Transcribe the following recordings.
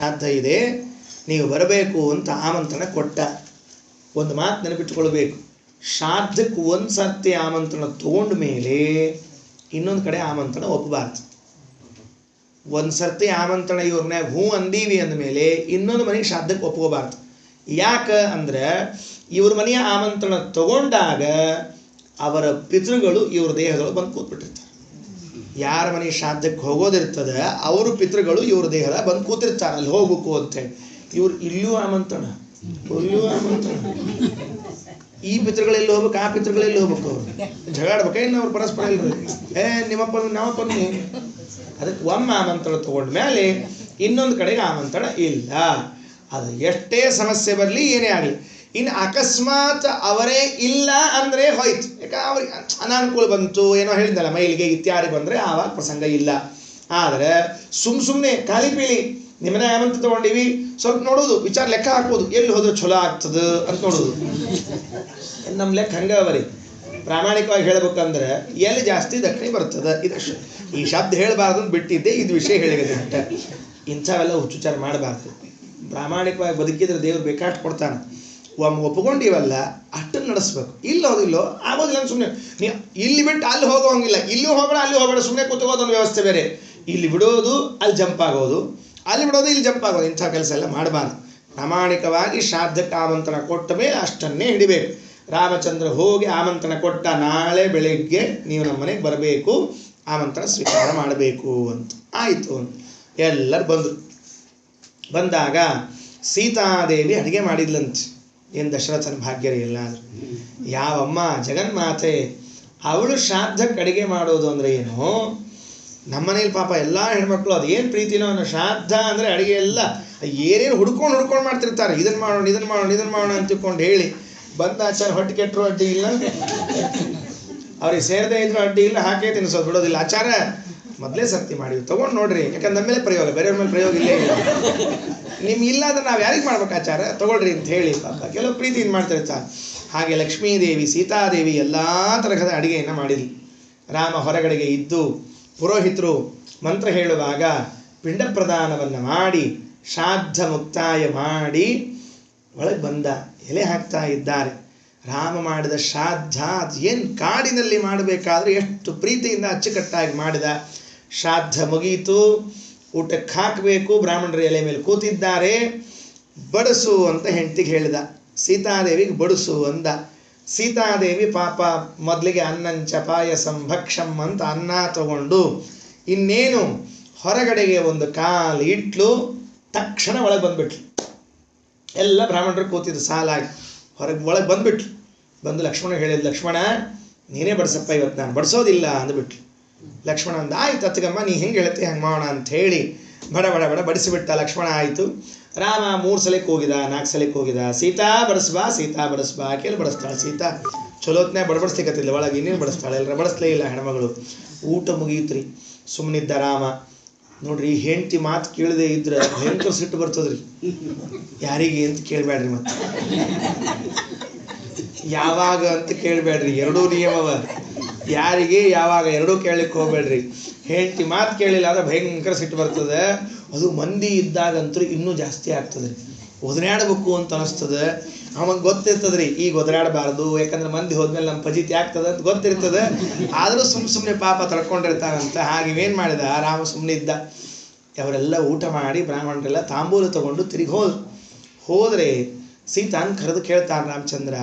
ಶ್ರಾದ್ದ ಇದೆ, ನೀವು ಬರಬೇಕು ಅಂತ ಆಮಂತ್ರಣ ಕೊಟ್ಟ. ಒಂದು ಮಾತು ನೆನಪಿಟ್ಟುಕೊಳ್ಬೇಕು, ಶ್ರಾದ್ದಕ್ಕೆ ಒಂದು ಸರ್ತಿ ಆಮಂತ್ರಣ ತಗೊಂಡ ಮೇಲೆ ಇನ್ನೊಂದು ಕಡೆ ಆಮಂತ್ರಣ ಒಪ್ಪಬಾರ್ದು. ಒಂದು ಸರ್ತಿ ಆಮಂತ್ರಣ ಇವ್ರ ಮನ್ಯಾಗ ಹ್ಞೂ ಅಂದೀವಿ ಅಂದಮೇಲೆ ಇನ್ನೊಂದು ಮನೆಗೆ ಶ್ರಾದ್ದಕ್ಕೆ ಒಪ್ಕೋಬಾರ್ದು. ಯಾಕೆ ಅಂದ್ರೆ ಇವ್ರ ಮನೆಯ ಆಮಂತ್ರಣ ತಗೊಂಡಾಗ ಅವರ ಪಿತೃಗಳು ಇವ್ರ ದೇಹಗಳು ಬಂದು ಕೂತ್ಬಿಟ್ಟಿರ್ತಾರೆ. ಯಾರ ಮನೆ ಶ್ರಾದ್ದಕ್ಕೆ ಹೋಗೋದಿರ್ತದೆ ಅವ್ರ ಪಿತೃಗಳು ಇವ್ರ ದೇಹದ ಬಂದು ಕೂತಿರ್ತಾರೆ ಅಲ್ಲಿ ಹೋಗ್ಬೇಕು ಅಂತೇಳಿ. ಇವ್ರು ಇಲ್ಲೂ ಆಮಂತ್ರಣ, ಇಲ್ಲೂ ಆಮಂತ್ರಣ. ಈ ಪಿತೃಗಳೆಲ್ಲಿ ಹೋಗ್ಬೇಕು, ಆ ಪಿತೃಗಳೆಲ್ಲಿ ಹೋಗ್ಬೇಕು, ಅವ್ರು ಜಗಾಡ್ಬೇಕೇನು ಅವ್ರು ಪರಸ್ಪರ ಇಲ್ರಿ. ನಿಮ್ಮಪ್ಪ ನಮ್ಮಪ್ಪ. ಅದಕ್ಕೆ ಒಮ್ಮೆ ಆಮಂತ್ರಣ ತಗೊಂಡ ಮೇಲೆ ಇನ್ನೊಂದು ಕಡೆಗೆ ಆಮಂತ್ರಣ ಇಲ್ಲ. ಅದು ಎಷ್ಟೇ ಸಮಸ್ಯೆ ಬರಲಿ ಏನೇ ಆಗಲಿ. ಇನ್ನು ಅಕಸ್ಮಾತ್ ಅವರೇ ಇಲ್ಲ ಅಂದರೆ ಹೋಯ್ತು. ಯಾಕೆ ಅವ್ರಿಗೆ ಅನಾನುಕೂಲ ಬಂತು, ಏನೋ ಹೇಳಿದ್ದಲ್ಲ ಮೈಲಿಗೆ ಇತ್ಯಾದಿ ಬಂದರೆ ಆವಾಗ ಪ್ರಸಂಗ ಇಲ್ಲ. ಆದರೆ ಸುಮ್ಮನೆ ಖಾಲಿ ಪೀಲಿ ನಿಮ್ಮನೆ ಆಮಂತ್ರ ತಗೊಂಡಿವಿ, ಸ್ವಲ್ಪ ನೋಡೋದು, ವಿಚಾರ ಲೆಕ್ಕ ಹಾಕೋದು, ಎಲ್ಲಿ ಹೋದ್ರೆ ಚಲೋ ಆಗ್ತದೆ ಅಂತ ನೋಡೋದು. ನಮ್ಮ ಲೆಕ್ಕ ಹಂಗೆ ಅವರಿ. ಪ್ರಾಮಾಣಿಕವಾಗಿ ಹೇಳ್ಬೇಕಂದ್ರೆ ಎಲ್ಲಿ ಜಾಸ್ತಿ ದಕ್ಷಿಣೆ ಬರ್ತದೆ. ಇದು ಈ ಶಬ್ದ ಹೇಳಬಾರ್ದು ಅಂತ ಬಿಟ್ಟಿದ್ದೆ, ಇದು ವಿಷಯ ಹೇಳಿದೆ. ಇಂಥವೆಲ್ಲ ಹುಚ್ಚುಚಾರ ಮಾಡಬಾರ್ದು. ಪ್ರಾಮಾಣಿಕವಾಗಿ ಬದುಕಿದ್ರೆ ದೇವ್ರು ಬೇಕಾಷ್ಟು ಕೊಡ್ತಾನೆ. ಒಮ್ಮೆ ಒಪ್ಕೊಂಡಿವಲ್ಲ ಅಷ್ಟನ್ನು ನಡೆಸ್ಬೇಕು. ಇಲ್ಲ ಹೋದಿಲ್ಲೋ ಆಗೋದಿಲ್ಲ ಸುಮ್ಮನೆ ನೀವು ಇಲ್ಲಿ ಬಿಟ್ಟು ಅಲ್ಲಿ ಹೋಗೋಂಗಿಲ್ಲ. ಇಲ್ಲೂ ಹೋಗಬೇಡ ಅಲ್ಲಿ ಹೋಗಬೇಡ, ಸುಮ್ಮನೆ ಕೂತ್ಕೋದೊಂದು ವ್ಯವಸ್ಥೆ ಬೇರೆ. ಇಲ್ಲಿ ಬಿಡೋದು ಅಲ್ಲಿ ಜಂಪ್ ಆಗೋದು, ಅಲ್ಲಿ ಬಿಡೋದು ಇಲ್ಲಿ ಜಂಪ್ ಆಗೋದು. ಇಂಥ ಕೆಲಸ ಎಲ್ಲ ಮಾಡಬಾರ್ದು. ಪ್ರಾಮಾಣಿಕವಾಗಿ ಶ್ರಾದ್ದಕ್ಕೆ ಆಮಂತ್ರಣ ಕೊಟ್ಟ ಮೇಲೆ ಅಷ್ಟನ್ನೇ ಹಿಡಿಬೇಕು. ರಾಮಚಂದ್ರ ಹೋಗಿ ಆಮಂತ್ರಣ ಕೊಟ್ಟ, ನಾಳೆ ಬೆಳಗ್ಗೆ ನೀವು ನಮ್ಮ ಮನೆಗೆ ಬರಬೇಕು, ಆಮಂತ್ರಣ ಸ್ವೀಕಾರ ಮಾಡಬೇಕು ಅಂತ ಆಯಿತು ಅಂತ ಎಲ್ಲರೂ ಬಂದರು. ಬಂದಾಗ ಸೀತಾದೇವಿ ಅಡುಗೆ ಮಾಡಿದ್ಲಂತೆ. ಏನು ದಶರಥನ ಭಾಗ್ಯರೇ ಎಲ್ಲಾದರೂ. ಯಾವಮ್ಮ ಜಗನ್ಮಾತೆ ಅವಳು ಶ್ರಾದ್ದಕ್ಕೆ ಅಡುಗೆ ಮಾಡೋದು ಅಂದರೆ ಏನು? ನಮ್ಮನೇಲಿ ಪಾಪ ಎಲ್ಲ ಹೆಣ್ಮಕ್ಳು ಅದೇನು ಪ್ರೀತಿನೋ ಅನ್ನೋ. ಶ್ರಾದ್ದ ಅಂದರೆ ಅಡುಗೆ ಎಲ್ಲ ಏನೇನು ಹುಡ್ಕೊಂಡು ಮಾಡ್ತಿರ್ತಾರೆ. ಇದನ್ನು ಮಾಡೋಣ ಅಂತ ತಿಳ್ಕೊಂಡು ಹೇಳಿ ಬಂದ ಆಚಾರ ಹೊಟ್ಟೆ ಕೆಟ್ಟರು ಅಡ್ಡಿ ಇಲ್ಲ, ಅವ್ರಿಗೆ ಸೇರದೇ ಇದ್ರು ಅಡ್ಡಿ ಇಲ್ಲ, ಹಾಕೇ ತಿನ್ನಿಸೋದು ಬಿಡೋದಿಲ್ಲ. ಆಚಾರ ಮೊದಲೇ ಸರ್ತಿ ಮಾಡಿವಿ ತೊಗೊಂಡು ನೋಡ್ರಿ, ಯಾಕಂದ್ರೆ ನಮ್ಮ ಮೇಲೆ ಪ್ರಯೋಗ, ಬೇರೆಯವ್ರ ಮೇಲೆ ಪ್ರಯೋಗ ಇಲ್ಲೇ ಇಲ್ಲ. ನಿಮ್ಗೆ ಇಲ್ಲ ಅಂದ್ರೆ ನಾವು ಯಾರಿಗೆ ಮಾಡ್ಬೇಕು ಆಚಾರ, ತೊಗೊಳ್ರಿ ಅಂತ ಹೇಳಿ ಪಾಪ ಕೆಲವು ಪ್ರೀತಿಯಿಂದ ಮಾಡ್ತಿರ್ತಾರೆ. ಹಾಗೆ ಲಕ್ಷ್ಮೀದೇವಿ ಸೀತಾದೇವಿ ಎಲ್ಲ ತರಹದ ಅಡುಗೆಯನ್ನು ಮಾಡಿದ್ಲು. ರಾಮ ಹೊರಗಡೆಗೆ ಇದ್ದು ಪುರೋಹಿತರು ಮಂತ್ರ ಹೇಳುವಾಗ ಪಿಂಡ ಪ್ರದಾನವನ್ನು ಮಾಡಿ ಶ್ರಾದ್ದ ಮುಕ್ತಾಯ ಮಾಡಿ ಒಳಗೆ ಬಂದ. ಎಲೆ ಹಾಕ್ತಾ ಇದ್ದಾರೆ. ರಾಮ ಮಾಡಿದ ಶ್ರಾದ್ದ ಏನು ಕಾಡಿನಲ್ಲಿ ಮಾಡಬೇಕಾದ್ರೆ ಎಷ್ಟು ಪ್ರೀತಿಯಿಂದ ಅಚ್ಚುಕಟ್ಟಾಗಿ ಮಾಡಿದ. ಶ್ರಾದ್ದ ಮುಗೀತು, ಊಟಕ್ಕೆ ಹಾಕಬೇಕು. ಬ್ರಾಹ್ಮಣರ ಎಲೆ ಮೇಲೆ ಕೂತಿದ್ದಾರೆ. ಬಡಿಸು ಅಂತ ಹೆಂಡತಿಗೆ ಹೇಳಿದ. ಸೀತಾದೇವಿಗೆ ಬಡಿಸು ಅಂದ. ಸೀತಾದೇವಿ ಪಾಪ ಮೊದಲಿಗೆ ಅನ್ನಂಚ ಪಾಯಸಂ ಭಕ್ಷಂ ಅಂತ ಅನ್ನ ತಗೊಂಡು ಇನ್ನೇನು ಹೊರಗಡೆಗೆ ಒಂದು ಕಾಲು ಇಟ್ಲು, ತಕ್ಷಣ ಒಳಗೆ ಬಂದ್ಬಿಟ್ಲು. ಎಲ್ಲ ಬ್ರಾಹ್ಮಣರು ಕೂತಿದ್ದು ಸಾಲಾಗಿ ಒಳಗೆ ಬಂದ್ಬಿಟ್ಲು. ಬಂದು ಲಕ್ಷ್ಮಣ ಹೇಳಿದ, ಲಕ್ಷ್ಮಣ ನೀನೇ ಬಡಿಸಪ್ಪ, ಇವತ್ತು ನಾನು ಬಡಿಸೋದಿಲ್ಲ ಅಂದ್ಬಿಟ್ಲು. ಲಕ್ಷ್ಮಣ ಅಂದ, ಆಯ್ತು ಅತ್ತಗಮ್ಮ ನೀ ಹೆಂಗೆ ಹೇಳ್ತಿ ಹಂಗೆ ಮಾಡೋಣ ಅಂಥೇಳಿ ಬಡ ಬಡಿಸಿಬಿಟ್ಟ. ಲಕ್ಷ್ಮಣ ಆಯಿತು. ರಾಮ 3 ಸಲಕ್ಕೆ ಹೋಗಿದ, 4 ಸಲಕ್ಕೆ ಹೋಗಿದ. ಸೀತಾ ಬಡಿಸ್ಬಾ ಕೇಳಿ ಬಡಿಸ್ತಾಳೆ. ಸೀತಾ ಚಲೋತ್ನೇ ಬಡಬಡಿಸ್ಲಿಕ್ಕತ್ತಿಲ್ಲ, ಒಳಗೆ ಇನ್ನೇನು ಬಡಿಸ್ತಾಳೆ, ಎಲ್ಲರ ಬಡಿಸ್ಲೇ ಇಲ್ಲ ಹೆಣ್ಮಗಳು. ಊಟ ಮುಗಿಯುತ್ರಿ. ಸುಮ್ಮನಿದ್ದ ರಾಮ. ನೋಡ್ರಿ, ಹೆಂಡತಿ ಮಾತು ಕೇಳದೆ ಇದ್ರೆ ಭಯಂಕರ ಸಿಟ್ಟು ಬರ್ತದ್ರಿ. ಯಾರಿಗೆ ಅಂತ ಕೇಳಬೇಡ್ರಿ, ಮತ್ತೆ ಯಾವಾಗ ಅಂತ ಕೇಳಬೇಡ್ರಿ, ಎರಡೂ ನಿಯಮವ. ಯಾರಿಗೆ ಯಾವಾಗ ಎರಡೂ ಕೇಳಲಿಕ್ಕೆ ಹೋಗ್ಬೇಡ್ರಿ. ಹೆಂಡತಿ ಮಾತು ಕೇಳಿಲ್ಲ ಅಂದ್ರೆ ಭಯಂಕರ ಸಿಟ್ಟು ಬರ್ತದೆ. ಅದು ಮಂದಿ ಇದ್ದಾಗಂತೂ ಇನ್ನೂ ಜಾಸ್ತಿ ಆಗ್ತದೆ ರೀ. ಒದರಾಡಬೇಕು ಅಂತ ಅನಿಸ್ತದೆ. ಅವಾಗ ಗೊತ್ತಿರ್ತದೆ ರೀ, ಈಗ ಒದರಾಡಬಾರ್ದು, ಯಾಕಂದ್ರೆ ಮಂದಿ ಹೋದ್ಮೇಲೆ ನಮ್ಮ ಫಜೀತಿ ಆಗ್ತದೆ ಅಂತ ಗೊತ್ತಿರ್ತದೆ. ಆದರೂ ಸುಮ್ಮನೆ ಪಾಪ ತಡ್ಕೊಂಡಿರ್ತಾರಂತ. ಹಾಗೆ ಏನು ಮಾಡಿದ ರಾಮ, ಸುಮ್ಮನೆ ಇದ್ದ. ಅವರೆಲ್ಲ ಊಟ ಮಾಡಿ ಬ್ರಾಹ್ಮಣರೆಲ್ಲ ತಾಂಬೂಲ ತಗೊಂಡು ತಿರುಗಿ ಹೋದರೆ ಸೀತಾನ್ ಕರೆದು ಕೇಳ್ತಾನೆ ರಾಮಚಂದ್ರ,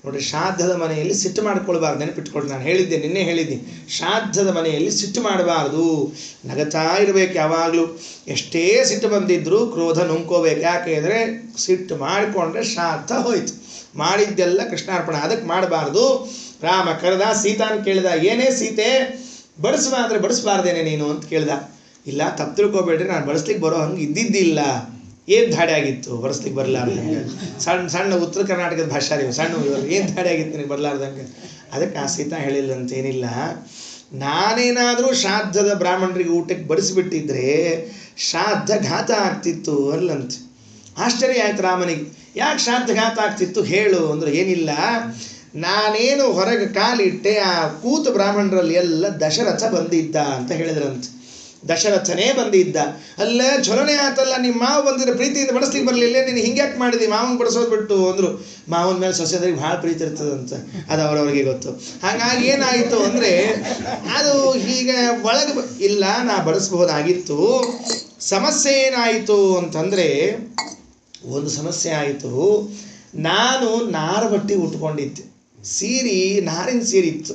ನೋಡ್ರಿ, ಶ್ರಾದ್ದದ ಮನೆಯಲ್ಲಿ ಸಿಟ್ಟು ಮಾಡ್ಕೊಳ್ಬಾರ್ದು. ನೆನಪಿಟ್ಕೊಂಡು ನಾನು ನಿನ್ನೆ ಹೇಳಿದ್ದೀನಿ, ಶ್ರಾದ್ದದ ಮನೆಯಲ್ಲಿ ಸಿಟ್ಟು ಮಾಡಬಾರ್ದು, ನಗತಾ ಇರಬೇಕು ಯಾವಾಗಲೂ. ಎಷ್ಟೇ ಸಿಟ್ಟು ಬಂದಿದ್ರು ಕ್ರೋಧ ನುಂಗ್ಕೋಬೇಕು. ಯಾಕೆ ಅಂದರೆ ಸಿಟ್ಟು ಮಾಡಿಕೊಂಡ್ರೆ ಶ್ರಾದ್ದ ಹೋಯ್ತು, ಮಾಡಿದ್ದೆಲ್ಲ ಕೃಷ್ಣಾರ್ಪಣ. ಅದಕ್ಕೆ ಮಾಡಬಾರ್ದು. ರಾಮ ಕರೆದ, ಸೀತಾನ್ ಕೇಳಿದ, ಏನೇ ಸೀತೆ ಬಡಿಸುವ ಅಂದರೆ ಬಡಿಸ್ಬಾರ್ದೇನೆ ನೀನು ಅಂತ ಕೇಳ್ದ. ಇಲ್ಲ ತಪ್ಪು ತಿಳ್ಕೊಬೇಡ್ರಿ, ನಾನು ಬಡಿಸ್ಲಿಕ್ಕೆ ಬರೋ ಹಂಗೆ ಇದ್ದಿದ್ದಿಲ್ಲ. ಏನು ಧಾಡೆ ಆಗಿತ್ತು ಬಡಿಸ್ಲಿಕ್ಕೆ ಬರಲಾರ್ದಂಗೆ? ಸಣ್ಣ ಉತ್ತರ ಕರ್ನಾಟಕದ ಭಾಷಾ ರೀ, ಸಣ್ಣ ಏನು ಧಾಡೆ ಆಗಿತ್ತು ನಿನಗೆ ಬರಲಾರ್ದಂಗೆ? ಅದಕ್ಕೆ ಆ ಸೀತಾ ಹೇಳಿಲ್ಲ ಅಂತೇನಿಲ್ಲ. ನಾನೇನಾದರೂ ಶ್ರಾದ್ದದ ಬ್ರಾಹ್ಮಣರಿಗೆ ಊಟಕ್ಕೆ ಬಡಿಸಿಬಿಟ್ಟಿದ್ರೆ ಶ್ರಾದ್ದ ಘಾತ ಆಗ್ತಿತ್ತು ಅಲ್ಲಂತ. ಆಶ್ಚರ್ಯ ಆಯ್ತು ರಾಮನಿಗೆ. ಯಾಕೆ ಶ್ರಾದ್ದ ಘಾತ ಆಗ್ತಿತ್ತು ಹೇಳು ಅಂದ್ರೆ, ಏನಿಲ್ಲ, ನಾನೇನು ಹೊರಗೆ ಕಾಲಿಟ್ಟೆ, ಆ ಕೂತು ಬ್ರಾಹ್ಮಣರಲ್ಲಿ ಎಲ್ಲ ದಶರಥ ಬಂದಿದ್ದ ಅಂತ ಹೇಳಿದ್ರಂತೆ. ದಶರಥನೇ ಬಂದಿದ್ದ. ಅಲ್ಲೇ ಚಲನೆ ಆತಲ್ಲ, ನಿಮ್ಮ ಮಾವ ಬಂದಿದ್ರೆ ಪ್ರೀತಿಯಿಂದ ಬಡಿಸ್ಲಿಕ್ಕೆ ಬರಲಿಲ್ಲ, ನೀನು ಹಿಂಗ್ಯಾಕೆ ಮಾಡಿದಿ, ಮಾವನ್ ಬಡಿಸೋದು ಬಿಟ್ಟು ಅಂದರು. ಮಾವನ ಮೇಲೆ ಸೊಸೆದರಿಗೆ ಭಾಳ ಪ್ರೀತಿ ಇರ್ತದಂತ, ಅದು ಅವರವ್ರಿಗೆ ಗೊತ್ತು. ಹಾಗಾಗಿ ಏನಾಯಿತು ಅಂದರೆ ಅದು ಹೀಗೆ ಒಳಗೆ ಇಲ್ಲ, ನಾ ಬಡಿಸ್ಬಹುದಾಗಿತ್ತು. ಸಮಸ್ಯೆ ಏನಾಯಿತು ಅಂತಂದರೆ, ಒಂದು ಸಮಸ್ಯೆ ಆಯಿತು. ನಾನು ನಾರ ಬಟ್ಟೆ ಉಟ್ಕೊಂಡಿದ್ದೆ, ಸೀರೆ ನಾರಿನ ಸೀರೆ ಇತ್ತು.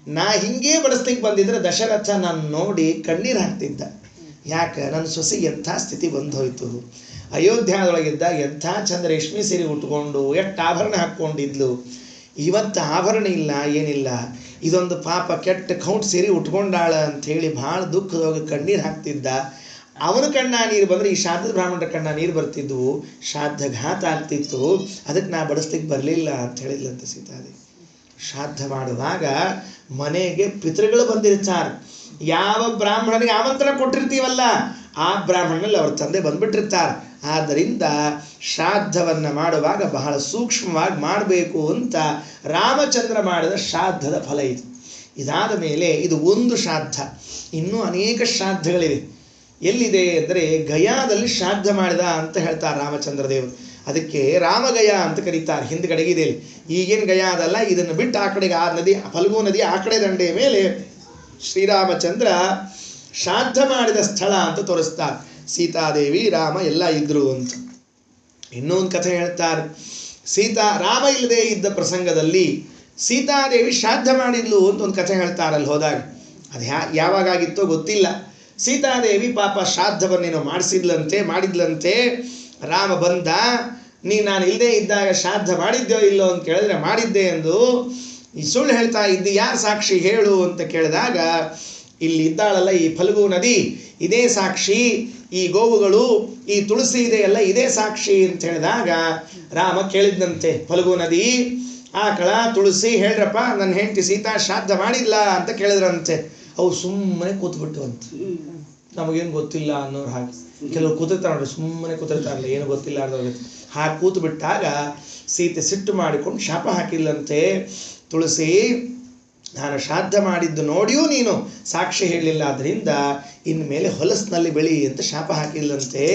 ನಾ ಹಿಂಗೇ ಬಡಿಸ್ಲಿಕ್ಕೆ ಬಂದಿದ್ರೆ ದಶರಥ ನಾನು ನೋಡಿ ಕಣ್ಣೀರು ಹಾಕ್ತಿದ್ದ. ಯಾಕೆ, ನನ್ನ ಸೊಸೆ ಎಂಥ ಸ್ಥಿತಿ ಬಂದು ಹೋಯ್ತು. ಅಯೋಧ್ಯಾದೊಳಗಿದ್ದ ಎಂಥ ಚಂದ ರೇಷ್ಮೆ ಸೀರೆ ಉಟ್ಕೊಂಡು ಎಷ್ಟು ಆಭರಣ ಹಾಕ್ಕೊಂಡಿದ್ಲು, ಇವತ್ತು ಆಭರಣ ಇಲ್ಲ, ಏನಿಲ್ಲ. ಇದೊಂದು ಪಾಪ ಕೆಟ್ಟ ಕೌಂಟ್ ಸೀರೆ ಉಟ್ಕೊಂಡಾಳ ಅಂಥೇಳಿ ಭಾಳ ದುಃಖದೊಳಗೆ ಕಣ್ಣೀರು ಹಾಕ್ತಿದ್ದ. ಅವನ ಕಣ್ಣ ನೀರು ಬಂದರೆ ಈ ಶ್ರಾದ್ದದ ಬ್ರಾಹ್ಮಣರ ಕಣ್ಣ ನೀರು ಬರ್ತಿದ್ವು, ಶ್ರಾದ್ದ ಘಾತ ಆಗ್ತಿತ್ತು. ಅದಕ್ಕೆ ನಾ ಬಡಿಸ್ಲಿಕ್ಕೆ ಬರಲಿಲ್ಲ ಅಂತ ಹೇಳಿದ್ಲಂತೆ ಸೀತಾದೇವಿ. ಶ್ರಾದ್ದ ಮಾಡುವಾಗ ಮನೆಗೆ ಪಿತೃಗಳು ಬಂದಿರ್ತಾರೆ. ಯಾವ ಬ್ರಾಹ್ಮಣನಿಗೆ ಆಮಂತ್ರಣ ಕೊಟ್ಟಿರ್ತೀವಲ್ಲ ಆ ಬ್ರಾಹ್ಮಣನಲ್ಲಿ ಅವ್ರ ತಂದೆ ಬಂದ್ಬಿಟ್ಟಿರ್ತಾರೆ. ಆದ್ದರಿಂದ ಶ್ರಾದ್ದವನ್ನು ಮಾಡುವಾಗ ಬಹಳ ಸೂಕ್ಷ್ಮವಾಗಿ ಮಾಡಬೇಕು ಅಂತ ರಾಮಚಂದ್ರ ಮಾಡಿದ ಶ್ರಾದ್ದದ ಫಲ ಇದು. ಇದಾದ ಮೇಲೆ ಇದು ಒಂದು ಶ್ರಾದ್ದ, ಇನ್ನೂ ಅನೇಕ ಶ್ರಾದ್ದಗಳಿವೆ. ಎಲ್ಲಿದೆ ಅಂದರೆ ಗಯಾದಲ್ಲಿ ಶ್ರಾದ್ದ ಮಾಡಿದ ಅಂತ ಹೇಳ್ತಾರೆ ರಾಮಚಂದ್ರ ದೇವರು. ಅದಕ್ಕೆ ರಾಮಗಯ ಅಂತ ಕರೀತಾರೆ. ಹಿಂದ್ಗಡೆಗಿದೆ, ಈಗೇನು ಗಯ ಅದಲ್ಲ, ಇದನ್ನು ಬಿಟ್ಟು ಆ ಕಡೆಗೆ ಆ ನದಿ, ಫಲ್ಗು ನದಿ ಆ ಕಡೆ ದಂಡೆಯ ಮೇಲೆ ಶ್ರೀರಾಮಚಂದ್ರ ಶ್ರಾದ್ದ ಮಾಡಿದ ಸ್ಥಳ ಅಂತ ತೋರಿಸ್ತಾರೆ. ಸೀತಾದೇವಿ ರಾಮ ಎಲ್ಲ ಇದ್ರು ಅಂತ. ಇನ್ನೊಂದು ಕಥೆ ಹೇಳ್ತಾರೆ. ರಾಮ ಇಲ್ಲದೆ ಇದ್ದ ಪ್ರಸಂಗದಲ್ಲಿ ಸೀತಾದೇವಿ ಶ್ರಾದ್ದ ಮಾಡಿದ್ಲು ಅಂತ ಒಂದು ಕಥೆ ಹೇಳ್ತಾರೆ. ಅಲ್ಲಿ ಹೋದಾಗ ಅದು ಯಾವಾಗಾಗಿತ್ತೋ ಗೊತ್ತಿಲ್ಲ. ಸೀತಾದೇವಿ ಪಾಪ ಶ್ರಾದ್ದವನ್ನೇನೋ ಮಾಡಿದ್ಲಂತೆ. ರಾಮ ಬಂದ, ನಾನು ಇಲ್ಲದೆ ಇದ್ದಾಗ ಶ್ರಾದ್ದ ಮಾಡಿದ್ಯೋ ಇಲ್ಲೋ ಅಂತ ಕೇಳಿದ್ರೆ ಮಾಡಿದ್ದೆ ಎಂದು ಈ ಸುಳ್ಳು ಹೇಳ್ತಾ ಇದ್ದಿ, ಯಾರು ಸಾಕ್ಷಿ ಹೇಳು ಅಂತ ಕೇಳಿದಾಗ, ಇಲ್ಲಿ ಇದ್ದಾಳಲ್ಲ ಈ ಫಲ್ಗು ನದಿ ಇದೇ ಸಾಕ್ಷಿ, ಈ ಗೋವುಗಳು ಈ ತುಳಸಿ ಇದೆಯಲ್ಲ ಇದೇ ಸಾಕ್ಷಿ ಅಂತ ಹೇಳಿದಾಗ ರಾಮ ಕೇಳಿದ್ನಂತೆ, ಫಲ್ಗು ನದಿ ಆಕಳ ತುಳಸಿ ಹೇಳ್ರಪ್ಪ, ನನ್ನ ಹೆಂಡತಿ ಸೀತಾ ಶ್ರಾದ್ದ ಮಾಡಿಲ್ಲ ಅಂತ ಕೇಳಿದ್ರಂತೆ. ಅವು ಸುಮ್ಮನೆ ಕೂತ್ಬಿಟ್ಟು ಅಂತ, ನಮಗೇನು ಗೊತ್ತಿಲ್ಲ ಅನ್ನೋರು ಹಾಗೆ. ಕೆಲವರು ಕೂತಿರ್ತಾರೆ ನೋಡ್ರಿ, ಸುಮ್ಮನೆ ಕೂತಿರ್ತಾರಲ್ಲ, ಏನು ಗೊತ್ತಿಲ್ಲ ಅನ್ನೋರು. ಹಾಗೆ ಕೂತು ಬಿಟ್ಟಾಗ ಸೀತೆ ಸಿಟ್ಟು ಮಾಡಿಕೊಂಡು ಶಾಪ ಹಾಕಿಲ್ಲಂತೆ. ತುಳಸಿ, ನಾನು ಶ್ರಾದ್ದ ಮಾಡಿದ್ದು ನೋಡಿಯೂ ನೀನು ಸಾಕ್ಷಿ ಹೇಳಲಿಲ್ಲ, ಆದ್ದರಿಂದ ಇನ್ಮೇಲೆ ಹೊಲಸಿನಲ್ಲಿ ಬೆಳಿ ಅಂತ ಶಾಪ ಹಾಕಿಲ್ಲಂತೆ.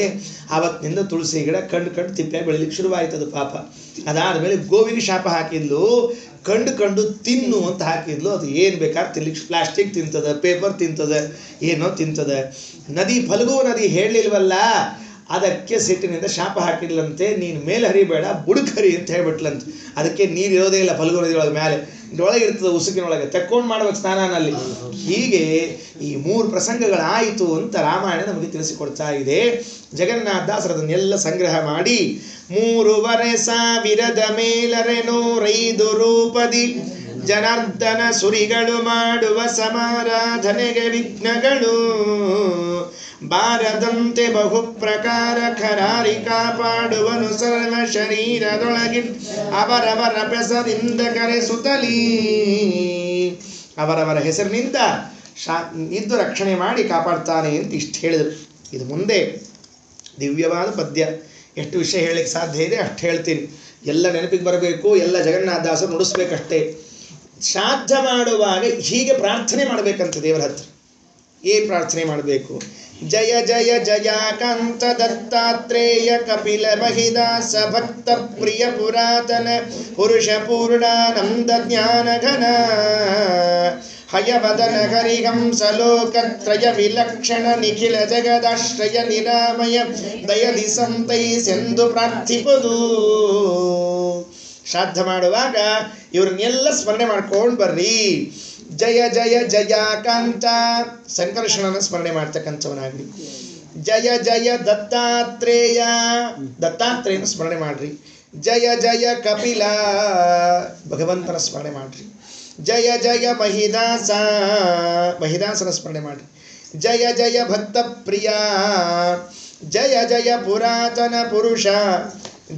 ಆವತ್ತಿನಿಂದ ತುಳಸಿ ಗಿಡ ಕಂಡು ತಿಪ್ಪೆ ಬೆಳಿಲಿಕ್ಕೆ ಶುರುವಾಯ್ತದು ಪಾಪ. ಅದಾದಮೇಲೆ ಗೋವಿಗೆ ಶಾಪ ಹಾಕಿದ್ಲು, ಕಂಡು ತಿನ್ನು ಅಂತ ಹಾಕಿದ್ಲು. ಅದು ಏನು ಬೇಕಾದ್ರೆ ತಿನ್ಲಿಕ್ಕೆ, ಪ್ಲಾಸ್ಟಿಕ್ ತಿಂತದ, ಪೇಪರ್ ತಿಂತದ, ಏನೋ ತಿಂತದ. ನದಿ ಫಲ್ಗು ನದಿ ಹೇಳಲಿಲ್ವಲ್ಲ, ಅದಕ್ಕೆ ಸಿಟ್ಟಿನಿಂದ ಶಾಪ ಹಾಕಿದ್ಲಂತೆ, ನೀನು ಮೇಲೆ ಹರಿಬೇಡ ಬುಡಕ್ ಹರಿ ಅಂತ ಹೇಳ್ಬಿಟ್ಲಂತೆ. ಅದಕ್ಕೆ ನೀರು ಇರೋದೇ ಇಲ್ಲ ಫಲ್ಗು ನದಿ ಒಳಗೆ, ಮೇಲೆ ಒಳಗೆ ಇರ್ತದೆ ಉಸುಕಿನೊಳಗೆ, ತೆಕ್ಕೊಂಡು ಮಾಡ್ಬೇಕು ಸ್ನಾನಲ್ಲಿ. ಹೀಗೆ ಈ 3 ಪ್ರಸಂಗಗಳಾಯಿತು ಅಂತ ರಾಮಾಯಣ ನಮಗೆ ತಿಳಿಸಿಕೊಡ್ತಾ ಇದೆ. ಜಗನ್ನಾಥದಾಸರದನ್ನೆಲ್ಲ ಸಂಗ್ರಹ ಮಾಡಿ 3,500 ಮೇಲರೆ 105 ರೂಪದಿ ಜನಾರ್ದನ ಸುರಿಗಳು ಮಾಡುವ ಸಮಾರಾಧನೆಗೆ ವಿಘ್ನಗಳು ಬಾರದಂತೆ ಬಹು ಪ್ರಕಾರ ಖರಾರಿ ಕಾಪಾಡುವನು ಸರ್ವ ಶರೀರದೊಳಗಿ ಅವರವರ ಹೆಸರಿಂದ ಕರೆಸುತ್ತಲೀ. ಅವರವರ ಹೆಸರಿನಿಂದ ಇದ್ದು ರಕ್ಷಣೆ ಮಾಡಿ ಕಾಪಾಡ್ತಾನೆ ಅಂತ ಇಷ್ಟು ಹೇಳಿದರು. ಇದು ಮುಂದೆ ದಿವ್ಯವಾದ ಪದ್ಯ. ಎಷ್ಟು ವಿಷಯ ಹೇಳಲಿಕ್ಕೆ ಸಾಧ್ಯ ಇದೆ ಅಷ್ಟು ಹೇಳ್ತೀನಿ. ಎಲ್ಲ ನೆನಪಿಗೆ ಬರಬೇಕು, ಎಲ್ಲ ಜಗನ್ನಾಥದಾಸರು ನುಡಿಸ್ಬೇಕಷ್ಟೇ. ಶ್ರಾದ್ದ ಮಾಡುವಾಗ ಹೀಗೆ ಪ್ರಾರ್ಥನೆ ಮಾಡಬೇಕಂತ ದೇವರ ಹತ್ರ. ಏನು ಪ್ರಾರ್ಥನೆ ಮಾಡಬೇಕು? ಜಯ ಜಯ ಜಯಾಕಾಂತ ದತ್ತಾತ್ರೇಯ ಕಪಿಲ ಮಹಿದಾಸ ಭಕ್ತ ಪ್ರಿಯ ಪುರಾತನ ಪುರುಷ ಪೂರ್ಣಾನಂದ ಜ್ಞಾನ ಘನ ಹಯವದನ ಹರಿಹಂಸ ಲೋಕತ್ರಯ ವಿಲಕ್ಷಣ ನಿಖಿಲ ಜಗದಾಶ್ರಯ ನಿರಾಮಯ ದಯದಿ ಸಂತೈಸೆಂದು ಪ್ರಾರ್ಥಿಪುದು. ಶ್ರಾದ್ದ ಮಾಡುವಾಗ ಇವ್ರನ್ನೆಲ್ಲ ಸ್ಮರಣೆ ಮಾಡ್ಕೊಂಡು ಬರ್ರಿ. ಜಯ ಜಯ ಜಯಾಕಾಂತ, ಸಂಕರ್ಷಣನ ಸ್ಮರಣೆ ಮಾಡ್ತಕ್ಕಂಥವನಾಗ್ರಿ. ಜಯ ಜಯ ದತ್ತಾತ್ರೇಯ, ದತ್ತಾತ್ರೇಯನ ಸ್ಮರಣೆ ಮಾಡ್ರಿ. ಜಯ ಜಯ ಕಪಿಲ, ಭಗವಂತನ ಸ್ಮರಣೆ ಮಾಡ್ರಿ. ಜಯ ಜಯ ಮಹಿದಾಸ, ಮಹಿದಾಸನ ಸ್ಮರಣೆ ಮಾಡ್ರಿ. ಜಯ ಜಯ ಭಕ್ತ ಪ್ರಿಯ, ಜಯ ಜಯ ಪುರಾತನ ಪುರುಷ,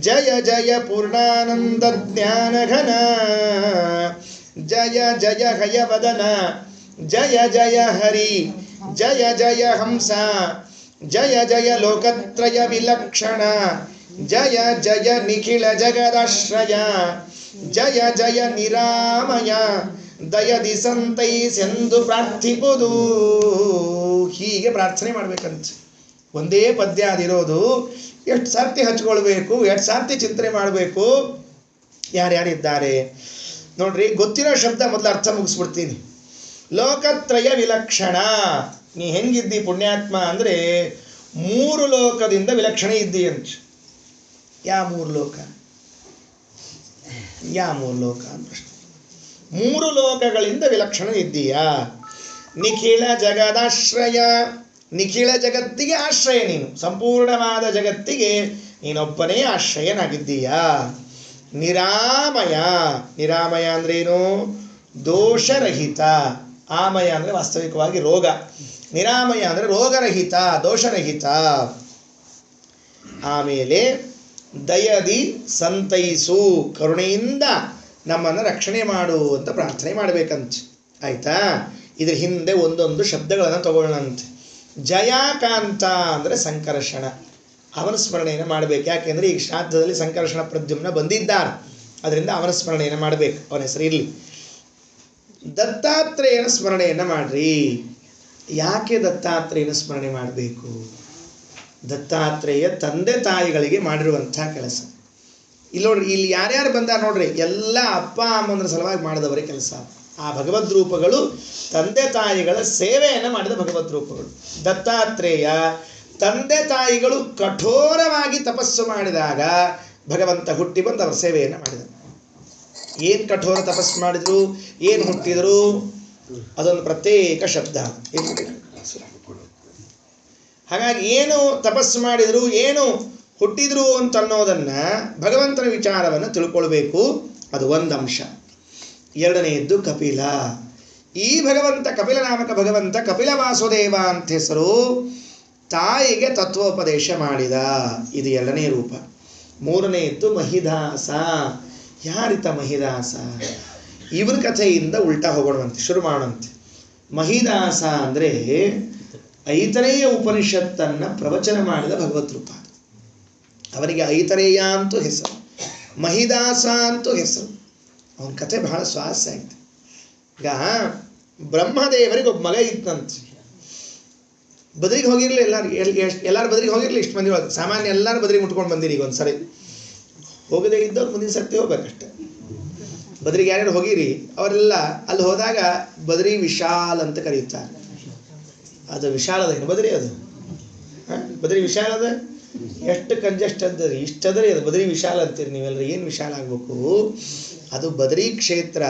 ಜಯ ಜಯ ಪೂರ್ಣಾನಂದ ಜ್ಞಾನ ಘನ, ಜಯ ಜಯ ಹಯವದನ, ಜಯ ಜಯ ಹರಿ, ಜಯ ಜಯ ಹಂಸ, ಜಯ ಜಯ ಲೋಕತ್ರಯ ವಿಲಕ್ಷಣ, ಜಯ ಜಯ ನಿಖಿಲ ಜಗದಾಶ್ರಯ, ಜಯ ಜಯ ನಿರಾಮಯ ದಯದಿ ಸಂತೈಸೆಂದು ಪ್ರಾರ್ಥಿಪುದು. ಹೀಗೆ ಪ್ರಾರ್ಥನೆ ಮಾಡ್ಬೇಕಂತ. ಒಂದೇ ಪದ್ಯ ಅದಿರೋದು, ಎಷ್ಟು ಸರ್ತಿ ಹಚ್ಕೊಳ್ಬೇಕು, ಎಷ್ಟು ಸರ್ತಿ ಚಿಂತನೆ ಮಾಡಬೇಕು. ಯಾರ್ಯಾರಿದ್ದಾರೆ ನೋಡ್ರಿ, ಗೊತ್ತಿರೋ ಶಬ್ದ ಮೊದಲು ಅರ್ಥ ಮುಗಿಸ್ಬಿಡ್ತೀನಿ. ಲೋಕತ್ರಯ ವಿಲಕ್ಷಣ. ನೀ ಹೆಂಗಿದ್ದಿ ಪುಣ್ಯಾತ್ಮ ಅಂದರೆ 3 ಲೋಕದಿಂದ ವಿಲಕ್ಷಣ ಇದ್ದಿ ಅಂತ. ಯಾವ 3 ಲೋಕ? ಯಾವ 3 ಲೋಕ ಅಂತ ಪ್ರಶ್ನೆ. 3 ಲೋಕಗಳಿಂದ ವಿಲಕ್ಷಣ ಇದ್ದೀಯಾ. ನಿಖಿಳ ಜಗದಾಶ್ರಯ, ನಿಖಿಳ ಜಗತ್ತಿಗೆ ಆಶ್ರಯ ನೀನು, ಸಂಪೂರ್ಣವಾದ ಜಗತ್ತಿಗೆ ನೀನೊಬ್ಬನೇ ಆಶ್ರಯನಾಗಿದ್ದೀಯಾ. ನಿರಾಮಯ, ನಿರಾಮಯ ಅಂದ್ರೇನು? ದೋಷರಹಿತ. ಆಮಯ ಅಂದರೆ ವಾಸ್ತವಿಕವಾಗಿ ರೋಗ, ನಿರಾಮಯ ಅಂದರೆ ರೋಗರಹಿತ, ದೋಷರಹಿತ. ಆಮೇಲೆ ದಯದಿ ಸಂತೈಸು, ಕರುಣೆಯಿಂದ ನಮ್ಮನ್ನು ರಕ್ಷಣೆ ಮಾಡು ಅಂತ ಪ್ರಾರ್ಥನೆ ಮಾಡಬೇಕಂತ. ಆಯ್ತಾ? ಇದ್ರ ಹಿಂದೆ ಒಂದೊಂದು ಶಬ್ದಗಳನ್ನು ತಗೊಳ್ಳೋಣಂತೆ. ಜಯಾಕಾಂತ ಅಂದರೆ ಸಂಕರ್ಷಣ, ಅವನ ಸ್ಮರಣೆಯನ್ನು ಮಾಡಬೇಕು. ಯಾಕೆಂದರೆ ಈಗ ಶ್ರಾದ್ದದಲ್ಲಿ ಸಂಕರ್ಷಣ ಪ್ರದ್ಯುಮ್ನ ಬಂದಿದ್ದಾರೆ, ಅದರಿಂದ ಅವನ ಸ್ಮರಣೆಯನ್ನು ಮಾಡಬೇಕು, ಅವನ ಹೆಸರು ಇರಲಿ. ದತ್ತಾತ್ರೇಯನ ಸ್ಮರಣೆಯನ್ನು ಮಾಡ್ರಿ. ಯಾಕೆ ದತ್ತಾತ್ರೇಯನ ಸ್ಮರಣೆ ಮಾಡಬೇಕು? ದತ್ತಾತ್ರೇಯ ತಂದೆ ತಾಯಿಗಳಿಗೆ ಮಾಡಿರುವಂಥ ಕೆಲಸ. ಇಲ್ಲಿ ನೋಡ್ರಿ, ಇಲ್ಲಿ ಯಾರ್ಯಾರು ಬಂದಾರ ನೋಡ್ರಿ, ಎಲ್ಲ ಅಪ್ಪ ಅಮ್ಮಂದ್ರ ಸಲುವಾಗಿ ಮಾಡಿದವರೇ ಕೆಲಸ. ಆ ಭಗವದ್ ರೂಪಗಳು ತಂದೆ ತಾಯಿಗಳ ಸೇವೆಯನ್ನು ಮಾಡಿದ ಭಗವದ್ ರೂಪಗಳು. ದತ್ತಾತ್ರೇಯ ತಂದೆ ತಾಯಿಗಳು ಕಠೋರವಾಗಿ ತಪಸ್ಸು ಮಾಡಿದಾಗ ಭಗವಂತ ಹುಟ್ಟಿ ಬಂದು ಅವರ ಸೇವೆಯನ್ನು ಮಾಡಿದ. ಏನು ಕಠೋರ ತಪಸ್ಸು ಮಾಡಿದ್ರು, ಏನು ಹುಟ್ಟಿದ್ರು, ಅದೊಂದು ಪ್ರತ್ಯೇಕ ಶಬ್ದ. ಹಾಗಾಗಿ ಏನು ತಪಸ್ಸು ಮಾಡಿದ್ರು, ಏನು ಹುಟ್ಟಿದ್ರು ಅಂತ ಅನ್ನೋದನ್ನು ಭಗವಂತನ ವಿಚಾರವನ್ನು ತಿಳ್ಕೊಳ್ಬೇಕು. ಅದು ಒಂದು ಅಂಶ. ಎರಡನೆಯದ್ದು ಕಪಿಲ. ಈ ಭಗವಂತ, ಕಪಿಲ ನಾಮಕ ಭಗವಂತ ಕಪಿಲ ವಾಸುದೇವ ಅಂತ ಹೆಸರು, ತಾಯಿಗೆ ತತ್ವೋಪದೇಶ ಮಾಡಿದ. ಇದು ಎರಡನೇ ರೂಪ. ಮೂರನೆಯದ್ದು ಮಹಿದಾಸ. ಯಾರಿತ ಮಹಿದಾಸ? ಇವನ ಕಥೆಯಿಂದ ಉಲ್ಟಾ ಹೋಗೋಣವಂತೆ, ಶುರು ಮಾಡೋಣಂತೆ. ಮಹಿದಾಸ ಅಂದರೆ ಐತರೇಯ ಉಪನಿಷತ್ತನ್ನು ಪ್ರವಚನ ಮಾಡಿದ ಭಗವತ್ ರೂಪ. ಅವನಿಗೆ ಐತರೇಯ ಅಂತೂ ಹೆಸರು, ಮಹಿದಾಸ ಅಂತೂ ಹೆಸರು. ಅವನ ಕಥೆ ಬಹಳ ಸ್ವಾರಸ್ಯ ಆಯ್ತು. ಈಗ ಬ್ರಹ್ಮದೇವರಿಗೆ ಒಬ್ಬ ಮಗ ಇತ್ತಂತೆ. ಬದ್ರಿಗೆ ಹೋಗಿರಲಿ, ಎಲ್ಲರೂ ಬದ್ರಿಗೆ ಹೋಗಿರಲಿ. ಇಷ್ಟು ಮಂದಿ ಒಳಗೆ ಸಾಮಾನ್ಯ ಎಲ್ಲರೂ ಬದ್ರಿಗೆ ಮುಟ್ಕೊಂಡು ಬಂದಿರಿ. ಈಗ ಒಂದು ಸರಿ ಹೋಗದೇ ಇದ್ದವ್ರು ಮುಂದಿನ ಸರ್ತಿ ಹೋಗ್ಬೇಕಷ್ಟೆ. ಬದ್ರಿಗೆ ಯಾರ್ಯಾರು ಹೋಗಿರಿ ಅವರೆಲ್ಲ ಅಲ್ಲಿ ಹೋದಾಗ ಬದ್ರಿ ವಿಶಾಲ್ ಅಂತ ಕರೀತಾರೆ. ಅದು ವಿಶಾಲದೇನು ಬದ್ರಿ? ಅದು ಬದ್ರಿ ವಿಶಾಲದ ಎಷ್ಟು ಕಂಜೆಸ್ಟ್ ಅದ್ರಿ, ಇಷ್ಟದ್ರಿ. ಅದು ಬದ್ರಿ ವಿಶಾಲ ಅಂತೀರಿ ನೀವೆಲ್ಲರೂ. ಏನು ವಿಶಾಲ ಆಗಬೇಕು? ಅದು ಬದ್ರಿ ಕ್ಷೇತ್ರ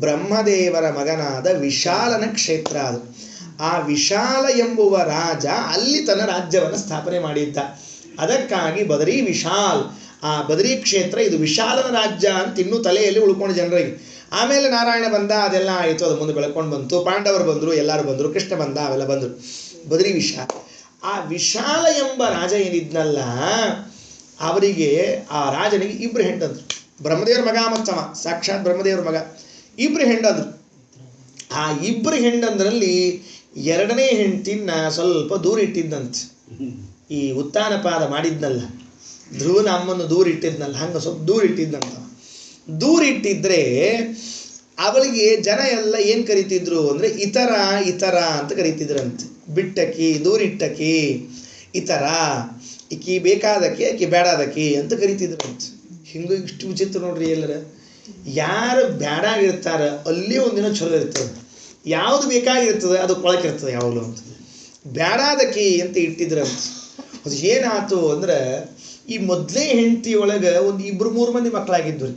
ಬ್ರಹ್ಮದೇವರ ಮಗನಾದ ವಿಶಾಲನ ಕ್ಷೇತ್ರ. ಅದು ಆ ವಿಶಾಲ ಎಂಬುವ ರಾಜ ಅಲ್ಲಿ ತನ್ನ ರಾಜ್ಯವನ್ನು ಸ್ಥಾಪನೆ ಮಾಡಿದ್ದ. ಅದಕ್ಕಾಗಿ ಬದರಿ ವಿಶಾಲ್. ಆ ಬದರಿ ಕ್ಷೇತ್ರ ಇದು ವಿಶಾಲನ ರಾಜ್ಯ ಅಂತ ಇನ್ನೂ ತಲೆಯಲ್ಲಿ ಉಳ್ಕೊಂಡು ಜನರಿಗೆ. ಆಮೇಲೆ ನಾರಾಯಣ ಬಂದ, ಅದೆಲ್ಲ ಆಯಿತು, ಅದು ಮುಂದೆ ಬೆಳ್ಕೊಂಡು ಬಂತು. ಪಾಂಡವರು ಬಂದರು, ಎಲ್ಲರೂ ಬಂದರು, ಕೃಷ್ಣ ಬಂದ, ಅವೆಲ್ಲ ಬಂದರು. ಬದರಿ ವಿಶಾಲ. ಆ ವಿಶಾಲ ಎಂಬ ರಾಜ ಏನಿದ್ನಲ್ಲ, ಅವರಿಗೆ, ಆ ರಾಜನಿಗೆ ಇಬ್ಬರು ಹೆಂಡಂದ್ರು. ಬ್ರಹ್ಮದೇವರ ಮಗ ಮತ್ತವ, ಸಾಕ್ಷಾತ್ ಬ್ರಹ್ಮದೇವರ ಮಗ. ಇಬ್ಬರು ಹೆಂಡಂದ್ರು. ಆ ಇಬ್ಬರು ಹೆಂಡಂದ್ರಲ್ಲಿ ಎರಡನೇ ಹೆಂಡತಿನ ಸ್ವಲ್ಪ ದೂರ ಇಟ್ಟಿದ್ದಂತೆ. ಈ ಉತ್ತಾನಪಾದ ಮಾಡಿದ್ನಲ್ಲ, ಧ್ರುವನ ಅಮ್ಮನ್ನು ದೂರ ಇಟ್ಟಿದ್ನಲ್ಲ, ಹಂಗೆ ಸ್ವಲ್ಪ ದೂರ ಇಟ್ಟಿದ್ದಂತ. ದೂರ ಇಟ್ಟಿದ್ರೆ ಅವಳಿಗೆ ಜನ ಎಲ್ಲ ಏನು ಕರಿತಿದ್ರು ಅಂದರೆ ಇತರ ಇತರ ಅಂತ ಕರಿತಿದ್ರಂತೆ. ಬಿಟ್ಟಕಿ, ದೂರಿಟ್ಟಕಿ, ಇತರ, ಈಕಿ ಬೇಕಾದಕ್ಕೆ, ಆಕಿ ಬೇಡಾದಕ್ಕಿ ಅಂತ ಕರಿತಿದ್ರಂತೆ. ಹಿಂಗೆ ಇಷ್ಟು ವಿಚಿತ್ರ ನೋಡ್ರಿ. ಎಲ್ಲರ ಯಾರು ಬೇಡಾಗಿರ್ತಾರ ಅಲ್ಲಿ ಒಂದಿನ ಚಲೋ ಇರ್ತದೆ, ಯಾವುದು ಬೇಕಾಗಿರ್ತದೆ ಅದು ಕೊಳಕಿರ್ತದೆ ಯಾವಾಗಲೂ ಅಂತ. ಬೇಡಾದಕ್ಕಿ ಅಂತ ಇಟ್ಟಿದ್ರಂತ. ಅದು ಏನಾಯ್ತು ಅಂದ್ರೆ, ಈ ಮೊದಲೇ ಹೆಂಡತಿ ಒಳಗೆ ಒಂದು 2-3 ಮಂದಿ ಮಕ್ಕಳಾಗಿದ್ದು ರೀ.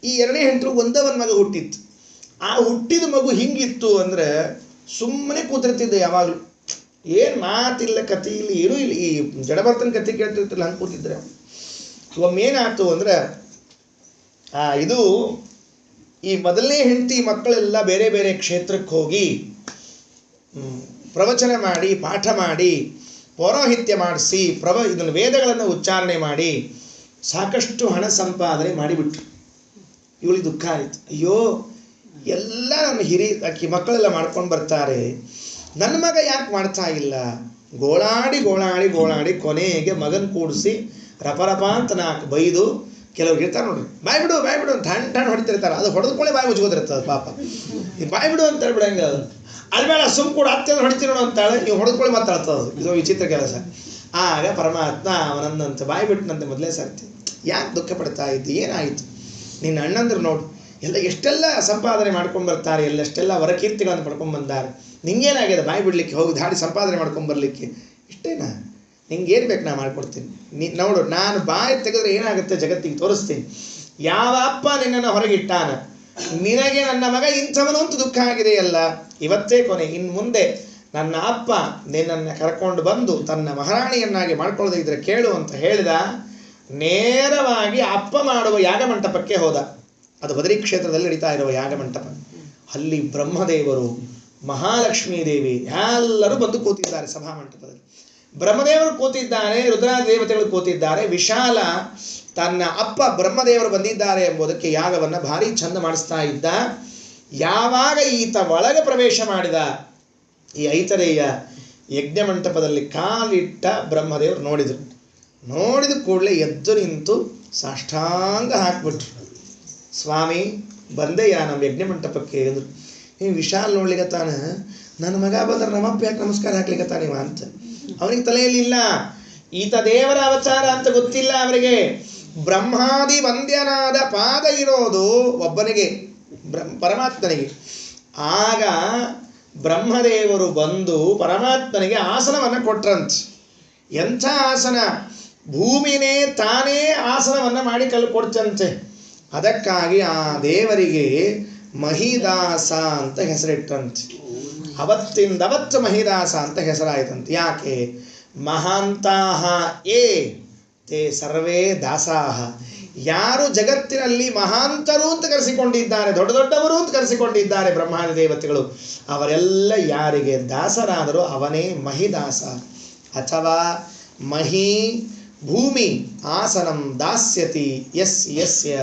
ಈ ಎರಡನೇ ಹೆಂಡರು ಒಂದೇ ಒಂದು ಮಗ ಹುಟ್ಟಿತ್ತು. ಆ ಹುಟ್ಟಿದ ಮಗು ಹಿಂಗಿತ್ತು ಅಂದರೆ ಸುಮ್ಮನೆ ಕೂತಿರ್ತಿದ್ದೆ ಯಾವಾಗಲೂ. ಏನು ಮಾತಿಲ್ಲ, ಕತೆ ಇಲ್ಲ, ಏನೂ ಇಲ್ಲ. ಈ ಜಡಭರ್ತನ ಕತೆ ಕೇಳ್ತಿರ್ತಿಲ್ಲ, ಹಂಗೆ ಕೂತಿದ್ರೆ. ಒಮ್ಮೇನಾಯ್ತು ಅಂದರೆ, ಇದು ಈ ಮೊದಲನೇ ಹೆಂಡತಿ ಮಕ್ಕಳೆಲ್ಲ ಬೇರೆ ಬೇರೆ ಕ್ಷೇತ್ರಕ್ಕೆ ಹೋಗಿ ಪ್ರವಚನ ಮಾಡಿ, ಪಾಠ ಮಾಡಿ, ಪೌರೋಹಿತ್ಯ ಮಾಡಿಸಿ, ಇದನ್ನು ವೇದಗಳನ್ನು ಉಚ್ಚಾರಣೆ ಮಾಡಿ ಸಾಕಷ್ಟು ಹಣ ಸಂಪಾದನೆ ಮಾಡಿಬಿಟ್ರು. ಇವಳಿಗೆ ದುಃಖ ಆಯಿತು. ಅಯ್ಯೋ, ಎಲ್ಲ ನನ್ನ ಅಕ್ಕಿ ಮಕ್ಕಳೆಲ್ಲ ಮಾಡ್ಕೊಂಡು ಬರ್ತಾರೆ, ನನ್ನ ಮಗ ಯಾಕೆ ಮಾಡ್ತಾ ಇಲ್ಲ? ಗೋಳಾಡಿ ಗೋಳಾಡಿ ಗೋಳಾಡಿ ಕೊನೆಗೆ ಮಗನ ಕೂಡಿಸಿ ರಪರಪ ಅಂತ 4 ಬೈದು ಕೆಲವ್ರಿಗೆ ಇರ್ತಾರೆ ನೋಡ್ರಿ, ಬಾಯ್ ಬಿಡು ಅಂತ ಟಣ್ ಹೊಡಿತಿರ್ತಾರೆ. ಅದು ಹೊಡೆದ್ಕೊಳ್ಳಿ ಬಾಯಿ ಮುಚ್ಕೋದಿರ್ತದೆ ಪಾಪ. ಈ ಬಾಯ್ ಬಿಡು ಅಂತ ಹೇಳ್ಬಿಡಂಗೆ ಅದು. ಅದು ಬೇಡ ಸುಮ್ ಕೂಡ ಅತ್ಯಂತ ಹೊಡಿತೀವಿ ನೋಡು ಅಂತಾಳೆ, ನೀವು ಹೊಡೆದ್ಕೊಳ್ಳಿ ಮಾತಾಡ್ತದೆ. ಇದು ವಿಚಿತ್ರ ಕೆಲಸ. ಆಗ ಪರಮಾತ್ಮ ಅವನಂದಂತೆ ಬಾಯಿ ಬಿಟ್ಟನಂತೆ ಮೊದಲೇ ಸರ್ತಿ. ಯಾಕೆ ದುಃಖ ಪಡ್ತಾ ಇದ್ದು, ಏನಾಯಿತು? ನಿನ್ನ ಅಣ್ಣಂದ್ರು ನೋಡು ಎಷ್ಟೆಲ್ಲ ಸಂಪಾದನೆ ಮಾಡ್ಕೊಂಡು ಬರ್ತಾರೆ, ಎಷ್ಟೆಲ್ಲ ವರಕೀರ್ತಿಗಳನ್ನು ಪಡ್ಕೊಂಡು ಬಂದಾರೆ. ನಿಂಗೇನಾಗಿದೆ ಬಾಯಿ ಬಿಡಲಿಕ್ಕೆ, ಹೋಗಿ ದಾಡಿ ಸಂಪಾದನೆ ಮಾಡ್ಕೊಂಡು ಬರಲಿಕ್ಕೆ? ಇಷ್ಟೇನಾ? ನಿಂಗೇನು ಬೇಕು ನಾ ಮಾಡ್ಕೊಡ್ತೀನಿ. ನೋಡು, ನಾನು ಬಾಯಿ ತೆಗೆದ್ರೆ ಏನಾಗುತ್ತೆ ಜಗತ್ತಿಗೆ ತೋರಿಸ್ತೀನಿ. ಯಾವ ಅಪ್ಪ ನಿನ್ನನ್ನು ಹೊರಗಿಟ್ಟಾನ, ನಿನಗೆ ನನ್ನ ಮಗ ಇಂಥವನು ಅಂತ ದುಃಖ ಆಗಿದೆಯಲ್ಲ, ಇವತ್ತೇ ಕೊನೆ. ಇನ್ನು ಮುಂದೆ ನನ್ನ ಅಪ್ಪ ನಿನ್ನನ್ನು ಕರ್ಕೊಂಡು ಬಂದು ತನ್ನ ಮಹಾರಾಣಿಯನ್ನಾಗಿ ಮಾಡ್ಕೊಳ್ಳದೆ ಇದ್ರೆ ಕೇಳು ಅಂತ ಹೇಳಿದ. ನೇರವಾಗಿ ಅಪ್ಪ ಮಾಡುವ ಯಾಗಮಂಟಪಕ್ಕೆ ಹೋದ. ಅದು ಬದರಿ ಕ್ಷೇತ್ರದಲ್ಲಿ ನಡೀತಾ ಇರುವ ಯಾಗಮಂಟಪ. ಅಲ್ಲಿ ಬ್ರಹ್ಮದೇವರು, ಮಹಾಲಕ್ಷ್ಮೀ ದೇವಿ ಎಲ್ಲರೂ ಬಂದು ಕೂತಿದ್ದಾರೆ ಸಭಾಮಂಟಪದಲ್ಲಿ. ಬ್ರಹ್ಮದೇವರು ಕೂತಿದ್ದಾರೆ, ರುದ್ರಾದೇವತೆಗಳು ಕೂತಿದ್ದಾರೆ. ವಿಶಾಲ ತನ್ನ ಅಪ್ಪ ಬ್ರಹ್ಮದೇವರು ಬಂದಿದ್ದಾರೆ ಎಂಬುದಕ್ಕೆ ಯಾಗವನ್ನು ಭಾರಿ ಚಂದ ಮಾಡಿಸ್ತಾ ಇದ್ದ. ಯಾವಾಗ ಈತ ಒಳಗೆ ಪ್ರವೇಶ ಮಾಡಿದ, ಈ ಐತರೇಯ ಯಜ್ಞ ಮಂಟಪದಲ್ಲಿ ಕಾಲಿಟ್ಟ ಬ್ರಹ್ಮದೇವರು ನೋಡಿದ ಕೂಡಲೇ ಎದ್ದು ನಿಂತು ಸಾಷ್ಟಾಂಗ ಹಾಕ್ಬಿಟ್ರು. ಸ್ವಾಮಿ ಬಂದೆಯಾ ನಮ್ಮ ಯಜ್ಞ ಮಂಟಪಕ್ಕೆ ಅಂದರು. ಈ ವಿಶಾಲ್ ನೋಡ್ಲಿಕ್ಕತ್ತಾನ, ನನ್ನ ಮಗ ಬಂದ್ರೆ ನಮ್ಮಪ್ಪ ಯಾಕೆ ನಮಸ್ಕಾರ ಹಾಕ್ಲಿಕ್ಕತ್ತಾನಿವ ಅಂತ. ಅವನಿಗೆ ತಲೆಯಲ್ಲಿಲ್ಲ, ಈತ ದೇವರ ಅವತಾರ ಅಂತ ಗೊತ್ತಿಲ್ಲ ಅವರಿಗೆ. ಬ್ರಹ್ಮಾದಿ ವಂದ್ಯನಾದ ಪಾದ ಇರೋದು ಒಬ್ಬನಿಗೆ, ಪರಮಾತ್ಮನಿಗೆ. ಆಗ ಬ್ರಹ್ಮದೇವರು ಬಂದು ಪರಮಾತ್ಮನಿಗೆ ಆಸನವನ್ನು ಕೊಟ್ರಂತೆ. ಎಂಥ ಆಸನ! ಭೂಮಿನೇ ತಾನೇ ಆಸನವನ್ನು ಮಾಡಿ ಕೊಡ್ತಂತೆ. ಅದಕ್ಕಾಗಿ ಆ ದೇವರಿಗೆ ಮಹಿದಾಸ ಅಂತ ಹೆಸರಿಟ್ಟಂತೆ. ಅವತ್ತಿಂದವತ್ತು ಮಹಿದಾಸ ಅಂತ ಹೆಸರಾಯಿತಂತೆ. ಯಾಕೆ? ಮಹಾಂತಾಹ ಏ ತೇ ಸರ್ವೇ ದಾಸಾಹ. ಯಾರು ಜಗತ್ತಿನಲ್ಲಿ ಮಹಾಂತರು ಅಂತ ಕರೆಸಿಕೊಂಡಿದ್ದಾರೆ, ದೊಡ್ಡವರು ಅಂತ ಕರೆಸಿಕೊಂಡಿದ್ದಾರೆ ಬ್ರಹ್ಮಾಂಡ ದೇವತೆಗಳು, ಅವರೆಲ್ಲ ಯಾರಿಗೆ ದಾಸರಾದರೂ ಅವನೇ ಮಹಿದಾಸ. ಅಥವಾ ಮಹಿ ಭೂಮಿ ಆಸನಂ ದಾಸ್ಯತಿ ಯಸ್ಯ.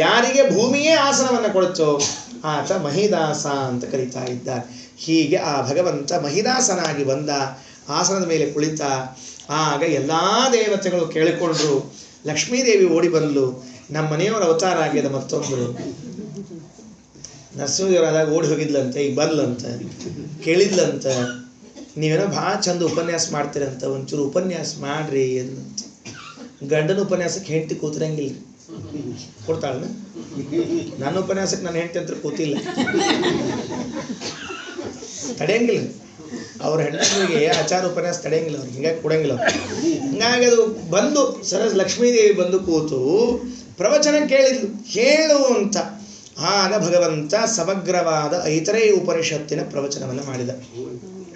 ಯಾರಿಗೆ ಭೂಮಿಯೇ ಆಸನವನ್ನು ಕೊಡುತ್ತೋ ಆತ ಮಹಿದಾಸ ಅಂತ ಕರೀತಾ ಇದ್ದಾರೆ. ಹೀಗೆ ಆ ಭಗವಂತ ಮಹಿದಾಸನಾಗಿ ಬಂದ, ಆಸನದ ಮೇಲೆ ಕುಳಿತ. ಆಗ ಎಲ್ಲ ದೇವತೆಗಳು ಕೇಳಿಕೊಂಡ್ರು. ಲಕ್ಷ್ಮೀದೇವಿ ಓಡಿ ಬಂದ್ಲು. ನಮ್ಮ ಮನೆಯವರ ಅವತಾರ ಆಗ್ಯದ ಮತ್ತೊಂದು. ನರಸಿಂಹದೇವರಾದಾಗ ಓಡಿ ಹೋಗಿದ್ಲಂತೆ, ಈಗ ಬರ್ಲಂತ ಕೇಳಿದ್ಲಂತ, ನೀವೇನೋ ಭಾಳ ಚಂದ ಉಪನ್ಯಾಸ ಮಾಡ್ತೀರಂತ, ಒಂಚೂರು ಉಪನ್ಯಾಸ ಮಾಡ್ರಿ ಅಂದಂತ. ಗಂಡನ ಉಪನ್ಯಾಸಕ್ಕೆ ಹೆಂಡತಿ ಕೂತಿರಂಗಿಲ್ಲ. ಕೊಡ್ತಾಳ? ನನ್ನ ಉಪನ್ಯಾಸಕ್ಕೆ ನನ್ನ ಹೆಂಡತಿ ಅಂತ ಕೂತಿಲ್ಲ, ತಡೆಯಂಗಿಲ್ಲ. ಅವ್ರ ಹೆಂಡತಿಗೆ ಆಚಾರ ಉಪನ್ಯಾಸ ತಡೆಯಂಗಿಲ್ಲ, ಅವ್ರಿಗೆ ಹಿಂಗಾಗಿ ಕೊಡಂಗಿಲ್ಲ. ಹಿಂಗಾಗಿ ಅದು ಬಂದು ಸರಸ್ ಲಕ್ಷ್ಮೀದೇವಿ ಬಂದು ಕೂತು ಪ್ರವಚನ ಕೇಳಿದ್ಲು, ಹೇಳು ಅಂತ. ಆಗ ಭಗವಂತ ಸಮಗ್ರವಾದ ಐತರೇಯ ಉಪನಿಷತ್ತಿನ ಪ್ರವಚನವನ್ನು ಮಾಡಿದ.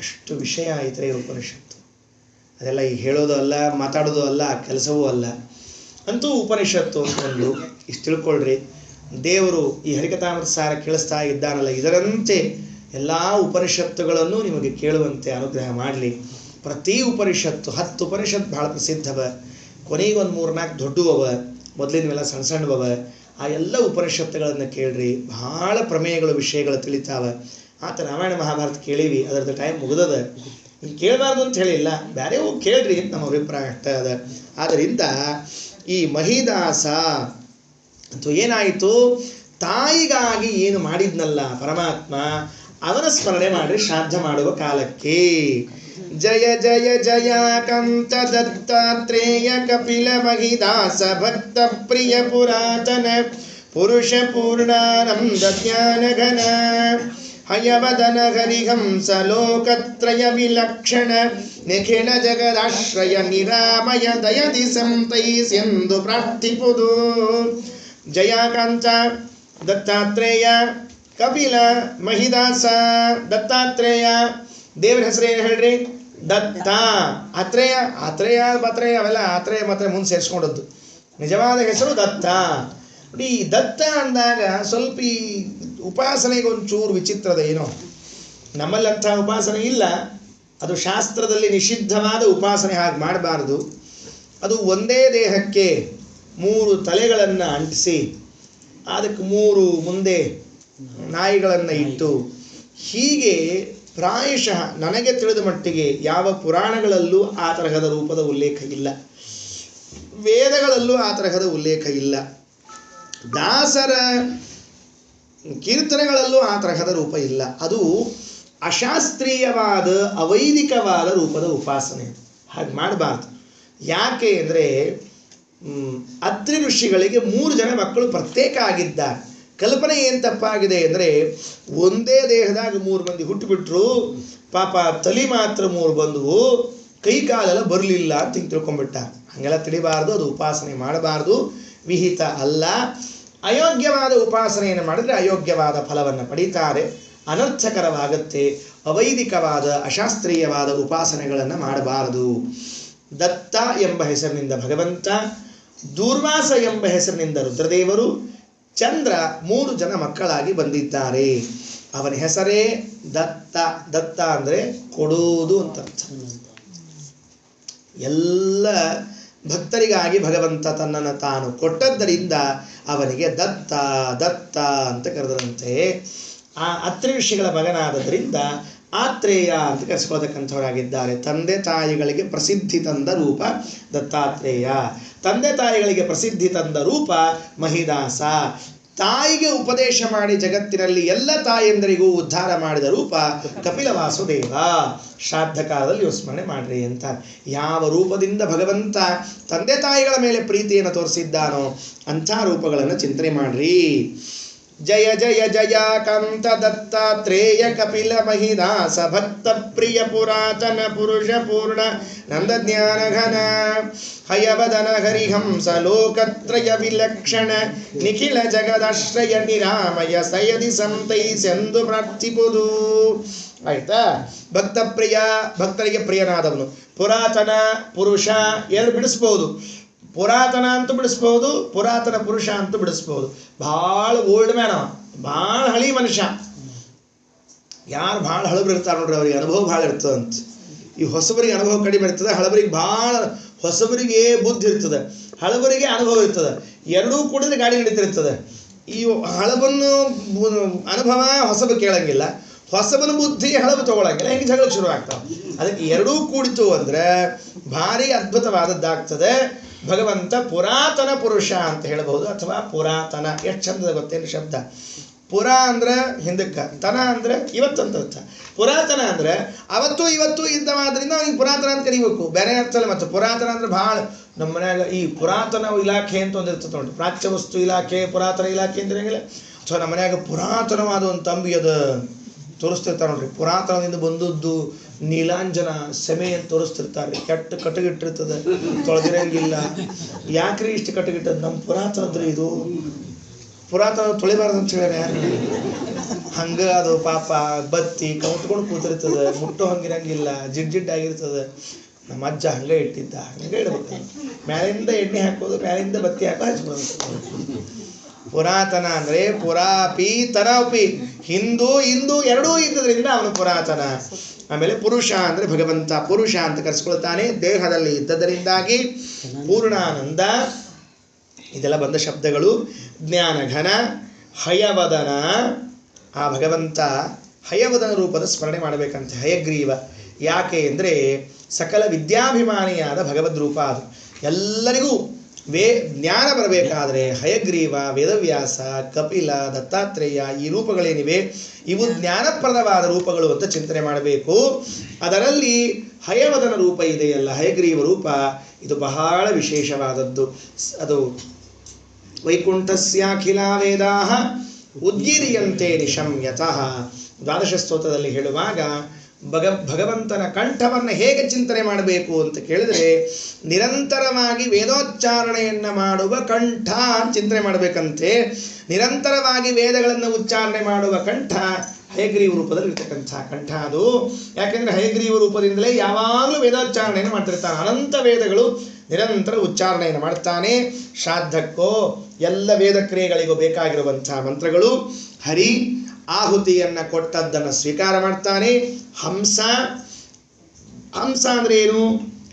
ಅಷ್ಟು ವಿಷಯ ಐತರೇಯ ಉಪನಿಷತ್ತು. ಅದೆಲ್ಲ ಈಗ ಹೇಳೋದು ಅಲ್ಲ, ಮಾತಾಡೋದು ಅಲ್ಲ, ಕೆಲಸವೂ ಅಲ್ಲ. ಅಂತೂ ಉಪನಿಷತ್ತು ಅಂತಂದು ಇಷ್ಟು ತಿಳ್ಕೊಳ್ರಿ. ದೇವರು ಈ ಹರಿಕಥಾಮೃತ ಸಾರ ಕೇಳಿಸ್ತಾ ಇದ್ದಾನಲ್ಲ, ಇದರಂತೆ ಎಲ್ಲ ಉಪನಿಷತ್ತುಗಳನ್ನು ನಿಮಗೆ ಕೇಳುವಂತೆ ಅನುಗ್ರಹ ಮಾಡಲಿ. ಪ್ರತಿ ಉಪನಿಷತ್ತು 10 ಉಪನಿಷತ್ತು ಭಾಳ ಪ್ರಸಿದ್ಧವ, ಕೊನೆಗೆ ಒಂದು 3-4 ದೊಡ್ಡವವ, ಮೊದಲಿನವೆಲ್ಲ ಸಣ್ಣ ಸಣ್ಣವವ. ಆ ಎಲ್ಲ ಉಪನಿಷತ್ತುಗಳನ್ನು ಕೇಳ್ರಿ, ಭಾಳ ಪ್ರಮೇಯಗಳು ವಿಷಯಗಳು ತಿಳಿತಾವೆ. ಆತ ರಾಮಾಯಣ ಮಹಾಭಾರತ ಕೇಳೀವಿ, ಅದರದ್ದು ಟೈಮ್ ಮುಗಿದದ. ಇಲ್ಲಿ ಕೇಳಬಾರ್ದು ಅಂತ ಹೇಳಿಲ್ಲ, ಬೇರೆ ಹೋಗಿ ಕೇಳ್ರಿ ಅಂತ ನಮ್ಮ ಅಭಿಪ್ರಾಯ ಆಗ್ತಾ ಅದ. ಆದ್ದರಿಂದ ಈ ಮಹಿದಾಸ ಅಂತೂ ಏನಾಯಿತು, ತಾಯಿಗಾಗಿ ಏನು ಮಾಡಿದ್ನಲ್ಲ ಪರಮಾತ್ಮ, ಅವನ ಸ್ಮರಣೆ ಮಾಡ್ರಿ ಶ್ರಾದ್ದ ಮಾಡುವ ಕಾಲಕ್ಕೆ. ಜಯ ಜಯ ಜಯ ಕಂತ ದತ್ತಾತ್ರೇಯ ಕಪಿಲ ಮಹಿದಾಸ ಭಕ್ತ ಪ್ರಿಯ ಪುರಾತನ ಪುರುಷ ಪೂರ್ಣಾನಂದ ಜ್ಞಾನ ಘನ ಹಯವದನ ಹರಿಹಂಸ ಲೋಕತ್ರಯ ವಿಲಕ್ಷಣ ನಿಖಿಲ ಜಗದಾಶ್ರಯ ನಿರಾಮಯ ದಯದಿ ಸಂತೈಸೆಂದು ಪ್ರಾರ್ಥಿಪುದು. ಜಯಕಾಂತ ದತ್ತಾತ್ರೇಯ ಕಪಿಲ ಮಹಿದಾಸ ದತ್ತಾತ್ರೇಯ. ದೇವರ ಹೆಸರೇನು ಹೇಳ್ರಿ? ದತ್ತ. ಆತ್ರೇಯ ಆತ್ರೇಯ ಅವೆಲ್ಲ ಆತ್ರೇಯ ಮಾತ್ರ ಮುಂದೆ ಸೇರಿಸ್ಕೊಂಡದ್ದು. ನಿಜವಾದ ಹೆಸರು ದತ್ತ. ನೋಡಿ, ಈ ದತ್ತ ಅಂದಾಗ ಸ್ವಲ್ಪ ಈ ಉಪಾಸನೆಗೆ ಒಂಚೂರು ವಿಚಿತ್ರದ ಏನೋ. ನಮ್ಮಲ್ಲಂಥ ಉಪಾಸನೆ ಇಲ್ಲ, ಅದು ಶಾಸ್ತ್ರದಲ್ಲಿ ನಿಷಿದ್ಧವಾದ ಉಪಾಸನೆ. ಹಾಗೆ ಮಾಡಬಾರ್ದು. ಅದು ಒಂದೇ ದೇಹಕ್ಕೆ 3 ತಲೆಗಳನ್ನು ಅಂಟಿಸಿ ಅದಕ್ಕೆ 3 ಮುಂದೆ ನಾಯಿಗಳನ್ನು ಇಟ್ಟು, ಹೀಗೆ ಪ್ರಾಯಶಃ ನನಗೆ ತಿಳಿದ ಮಟ್ಟಿಗೆ ಯಾವ ಪುರಾಣಗಳಲ್ಲೂ ಆ ತರಹದ ರೂಪದ ಉಲ್ಲೇಖ ಇಲ್ಲ. ವೇದಗಳಲ್ಲೂ ಆ ತರಹದ ಉಲ್ಲೇಖ ಇಲ್ಲ. ದಾಸರ ಕೀರ್ತನೆಗಳಲ್ಲೂ ಆ ತರಹದ ರೂಪ ಇಲ್ಲ. ಅದು ಅಶಾಸ್ತ್ರೀಯವಾದ ಅವೈದಿಕವಾದ ರೂಪದ ಉಪಾಸನೆ. ಹಾಗೆ ಮಾಡಬಾರ್ದು. ಯಾಕೆ ಅಂದರೆ ಅತ್ರಿ ಋಷಿಗಳಿಗೆ 3 ಜನ ಮಕ್ಕಳು ಪ್ರತ್ಯೇಕ ಆಗಿದ್ದಾರೆ. ಕಲ್ಪನೆ ಏನು ತಪ್ಪಾಗಿದೆ ಅಂದರೆ ಒಂದೇ ದೇಹದಾಗ 3 ಮಂದಿ ಹುಟ್ಟುಬಿಟ್ರು, ಪಾಪ ತಲೆ ಮಾತ್ರ 3 ಬಂದವು, ಕೈ ಕಾಲೆಲ್ಲ ಬರಲಿಲ್ಲ ಅಂತ ಹಿಂಗೆ ತಿಳ್ಕೊಂಡ್ಬಿಟ್ಟ. ಹಾಗೆಲ್ಲ ತಿಳಿಬಾರ್ದು. ಅದು ಉಪಾಸನೆ ಮಾಡಬಾರ್ದು, ವಿಹಿತ ಅಲ್ಲ. ಅಯೋಗ್ಯವಾದ ಉಪಾಸನೆಯನ್ನು ಮಾಡಿದ್ರೆ ಅಯೋಗ್ಯವಾದ ಫಲವನ್ನು ಪಡೀತಾರೆ, ಅನರ್ಥಕರವಾಗುತ್ತೆ. ಅವೈದಿಕವಾದ ಅಶಾಸ್ತ್ರೀಯವಾದ ಉಪಾಸನೆಗಳನ್ನು ಮಾಡಬಾರದು. ದತ್ತ ಎಂಬ ಹೆಸರಿನಿಂದ ಭಗವಂತ, ದೂರ್ವಾಸ ಎಂಬ ಹೆಸರಿನಿಂದ ರುದ್ರದೇವರು, ಚಂದ್ರ 3 ಜನ ಮಕ್ಕಳಾಗಿ ಬಂದಿದ್ದಾರೆ. ಅವನ ಹೆಸರೇ ದತ್ತ. ದತ್ತ ಅಂದರೆ ಕೊಡುವುದು ಅಂತ ಅರ್ಥ. ಎಲ್ಲ ಭಕ್ತರಿಗಾಗಿ ಭಗವಂತ ತನ್ನನ್ನು ತಾನು ಕೊಟ್ಟದ್ದರಿಂದ ಅವನಿಗೆ ದತ್ತ ದತ್ತ ಅಂತ ಕರೆದರಂತೆ. ಆ ಅತ್ರಿ ಋಷಿಗಳ ಮಗನಾದದರಿಂದ ಆತ್ರೇಯ ಅಂತ ಕರೆಸ್ಕೊಳ್ತಕ್ಕಂಥವರಾಗಿದ್ದಾರೆ. ತಂದೆ ತಾಯಿಗಳಿಗೆ ಪ್ರಸಿದ್ಧಿ ತಂದ ರೂಪ ದತ್ತಾತ್ರೇಯ. ತಂದೆ ತಾಯಿಗಳಿಗೆ ಪ್ರಸಿದ್ಧಿ ತಂದ ರೂಪ ಮಹಿದಾಸ. ತಾಯಿಗೆ ಉಪದೇಶ ಮಾಡಿ ಜಗತ್ತಿನಲ್ಲಿ ಎಲ್ಲ ತಾಯಂದರಿಗೂ ಉದ್ಧಾರ ಮಾಡಿದ ರೂಪ ಕಪಿಲ ವಾಸುದೇವ. ಶ್ರಾದ್ದ ಕಾಲದಲ್ಲಿ ಸ್ಮರಣೆ ಮಾಡ್ರಿ ಅಂತ. ಯಾವ ರೂಪದಿಂದ ಭಗವಂತ ತಂದೆ ತಾಯಿಗಳ ಮೇಲೆ ಪ್ರೀತಿಯನ್ನು ತೋರಿಸಿದ್ದಾನೋ ಅಂಥ ರೂಪಗಳನ್ನು ಚಿಂತನೆ ಮಾಡ್ರಿ. ಜಯ ಜಯ ಜಯ ಕಾಂತ ದತ್ತಾತ್ರೇಯ ಕಪಿಲ ಮಹಿದಾಸ ಭಕ್ತ ಪ್ರಿಯ ಪುರಾತನ ಪುರುಷ ಪೂರ್ಣ ನಂದ ಜ್ಞಾನ ಘನ ಹಯವದನ ಹರಿಹಂಸ ಲೋಕತ್ರಯ ವಿಲಕ್ಷಣ ನಿಖಿಲ ಜಗದಾಶ್ರಯ ನಿರಾಮಯ ಸಯದಿ ಸಂತೈಸೆಂದು ಪ್ರಾರ್ಥಿಪುದು. ಆಯ್ತಾ? ಭಕ್ತ ಪ್ರಿಯ, ಭಕ್ತರಿಗೆ ಪ್ರಿಯನಾದವನು. ಪುರಾತನ ಪುರುಷ, ಎರಡು ಬಿಡಿಸ್ಬೋದು. ಪುರಾತನ ಅಂತೂ ಬಿಡಿಸ್ಬೋದು, ಪುರಾತನ ಪುರುಷ ಅಂತೂ ಬಿಡಿಸ್ಬೋದು. ಭಾಳ ಓಲ್ಡ್ ಮ್ಯಾನ್, ಭಾಳ ಹಳಿ ಮನುಷ್ಯ. ಯಾರು ಭಾಳ ಹಳಬರು ಇರ್ತಾರೆ ನೋಡ್ರಿ, ಅವ್ರಿಗೆ ಅನುಭವ ಭಾಳ ಇರ್ತದಂತ. ಈ ಹೊಸಬರಿಗೆ ಅನುಭವ ಕಡಿಮೆ ಇರ್ತದೆ, ಹಳಬರಿಗೆ ಭಾಳ, ಹೊಸಬರಿಗೆ ಬುದ್ಧಿ ಇರ್ತದೆ, ಹಳಬರಿಗೆ ಅನುಭವ ಇರ್ತದೆ. ಎರಡೂ ಕೂಡಿದ್ರೆ ಗಾಡಿ ನಡೀತಿರ್ತದೆ. ಈ ಹಳಬನ್ನು ಅನುಭವ ಹೊಸಬ ಕೇಳಂಗಿಲ್ಲ, ಹೊಸಬನ ಬುದ್ಧಿ ಹಳಬು ತಗೊಳಂಗಿಲ್ಲ. ಹೆಂಗೆ ಜಗಳ ಶುರು ಆಗ್ತಾವೆ. ಅದಕ್ಕೆ ಎರಡೂ ಕೂಡಿತು ಅಂದರೆ ಭಾರಿ ಅದ್ಭುತವಾದದ್ದಾಗ್ತದೆ. ಭಗವಂತ ಪುರಾತನ ಪುರುಷ ಅಂತ ಹೇಳಬಹುದು, ಅಥವಾ ಪುರಾತನ. ಎಷ್ಟು ಚಂದದ ಗೊತ್ತೇನು ಶಬ್ದ? ಪುರ ಅಂದ್ರೆ ಹಿಂದಕ್ಕೆ, ತನ ಅಂದರೆ ಇವತ್ತು ಅಂತ ಅರ್ಥ. ಪುರಾತನ ಅಂದರೆ ಅವತ್ತು ಇವತ್ತು ಇದ್ದವಾದ್ರಿಂದ ಅವ್ನಿಗೆ ಪುರಾತನ ಅಂತ ಕರಿಬೇಕು, ಬೇರೆ ಅರ್ಥ ಅಲ್ಲ. ಮತ್ತು ಪುರಾತನ ಅಂದರೆ ಭಾಳ ನಮ್ಮ ಮನ್ಯಾಗ ಈ ಪುರಾತನ ಇಲಾಖೆ ಅಂತ ಒಂದು ಇರ್ತದೆ ನೋಡಿ, ಪ್ರಾಚ್ಯ ವಸ್ತು ಇಲಾಖೆ, ಪುರಾತನ ಇಲಾಖೆ ಅಂತ ಹೇಗಿಲ್ಲ. ಅಥವಾ ನಮ್ಮ ಮನ್ಯಾಗ ಪುರಾತನವಾದ ಒಂದು ತಂಬಿ ಅದು ತೋರಿಸ್ತಿರ್ತಾರೆ ನೋಡ್ರಿ. ಪುರಾತನದಿಂದ ಬಂದದ್ದು ನೀಲಾಂಜನ ಸೆಮೆ ಅಂತ ತೋರಿಸ್ತಿರ್ತಾರೆ. ಕೆಟ್ಟ ಕಟ್ಟಗಿಟ್ಟಿರ್ತದೆ, ತೊಳೆದಿರಂಗಿಲ್ಲ. ಯಾಕ್ರಿ ಇಷ್ಟು ಕಟ್ಟಗಿಟ್ಟದ? ನಮ್ಮ ಪುರಾತನದ್ರಿ ಇದು, ಪುರಾತನ ತೊಳಿಬಾರ್ದು ಅಂತ ಹೇಳ್ಯಾರ ಯಾರು? ಹಂಗೆ ಅದು ಪಾಪ ಬತ್ತಿ ಕೌತ್ಕೊಂಡು ಕೂತಿರ್ತದೆ, ಮುಟ್ಟೋ ಹಂಗಿರಂಗಿಲ್ಲ, ಜಿಡ್ಜಿಡ್ಡಾಗಿರ್ತದೆ. ನಮ್ಮ ಅಜ್ಜ ಹಂಗೆ ಇಟ್ಟಿದ್ದ, ಹಂಗೆ ಇಡ್ಬೇಕು. ಮ್ಯಾಲಿಂದ ಎಣ್ಣೆ ಹಾಕೋದು, ಮ್ಯಾಲಿಂದ ಬತ್ತಿ ಹಾಕೋ ಹಚ್ಬಿಡೋದು. ಪುರಾತನ ಅಂದರೆ ಪುರಾಪಿ ತರಾಪಿ, ಹಿಂದೂ ಇಂದು ಎರಡೂ ಇದ್ದದ್ರಿಂದ ಅವನು ಪುರಾತನ. ಆಮೇಲೆ ಪುರುಷ ಅಂದರೆ ಭಗವಂತ ಪುರುಷ ಅಂತ ಕರೆಸ್ಕೊಳ್ತಾನೆ, ದೇಹದಲ್ಲಿ ಇದ್ದದರಿಂದಾಗಿ. ಪೂರ್ಣಾನಂದ, ಇದೆಲ್ಲ ಬಂದ ಶಬ್ದಗಳು. ಜ್ಞಾನಘನ, ಹಯವದನ, ಆ ಭಗವಂತ ಹಯವದನ ರೂಪದ ಸ್ಮರಣೆ ಮಾಡಬೇಕಂತೆ. ಹಯಗ್ರೀವ ಯಾಕೆ ಅಂದರೆ ಸಕಲ ವಿದ್ಯಾಭಿಮಾನಿಯಾದ ಭಗವದ್ ರೂಪ ಅದು. ಎಲ್ಲರಿಗೂ ಜ್ಞಾನ ಬರಬೇಕಾದರೆ ಹಯಗ್ರೀವ, ವೇದವ್ಯಾಸ, ಕಪಿಲ, ದತ್ತಾತ್ರೇಯ ಈ ರೂಪಗಳೇನಿವೆ ಇವು ಜ್ಞಾನಪ್ರದವಾದ ರೂಪಗಳು ಅಂತ ಚಿಂತನೆ ಮಾಡಬೇಕು. ಅದರಲ್ಲಿ ಹಯವದನ ರೂಪ ಇದೆಯಲ್ಲ, ಹಯಗ್ರೀವ ರೂಪ, ಇದು ಬಹಳ ವಿಶೇಷವಾದದ್ದು. ಅದು ವೈಕುಂಠಸ್ಯಾಖಿಲ ವೇದಾಃ ಉದ್ಗೀರ್ಯಂತೆ ನಿಶಮ್ಯತಃ ದ್ವಾದಶ ಸ್ತೋತ್ರದಲ್ಲಿ ಹೇಳುವಾಗ ಭಗವಂತನ ಕಂಠವನ್ನು ಹೇಗೆ ಚಿಂತನೆ ಮಾಡಬೇಕು ಅಂತ ಕೇಳಿದರೆ, ನಿರಂತರವಾಗಿ ವೇದೋಚ್ಚಾರಣೆಯನ್ನು ಮಾಡುವ ಕಂಠ ಚಿಂತನೆ ಮಾಡಬೇಕಂತೆ. ನಿರಂತರವಾಗಿ ವೇದಗಳನ್ನು ಉಚ್ಚಾರಣೆ ಮಾಡುವ ಕಂಠ ಹಯಗ್ರೀವ ರೂಪದಲ್ಲಿ ಇರ್ತಕ್ಕಂಥ ಕಂಠ ಅದು. ಯಾಕೆಂದರೆ ಹಯಗ್ರೀವ ರೂಪದಿಂದಲೇ ಯಾವಾಗಲೂ ವೇದೋಚ್ಚಾರಣೆಯನ್ನು ಮಾಡ್ತಿರ್ತಾನೆ. ಅನಂತ ವೇದಗಳು ನಿರಂತರ ಉಚ್ಚಾರಣೆಯನ್ನು ಮಾಡ್ತಾನೆ. ಶ್ರಾದ್ದಕ್ಕೋ ಎಲ್ಲ ವೇದ ಕ್ರಿಯೆಗಳಿಗೂ ಬೇಕಾಗಿರುವಂಥ ಮಂತ್ರಗಳು. ಹರಿ ಆಹುತಿಯನ್ನು ಕೊಟ್ಟದ್ದನ್ನು ಸ್ವೀಕಾರ ಮಾಡ್ತಾನೆ. ಹಂಸ, ಹಂಸ ಅಂದರೆ ಏನು?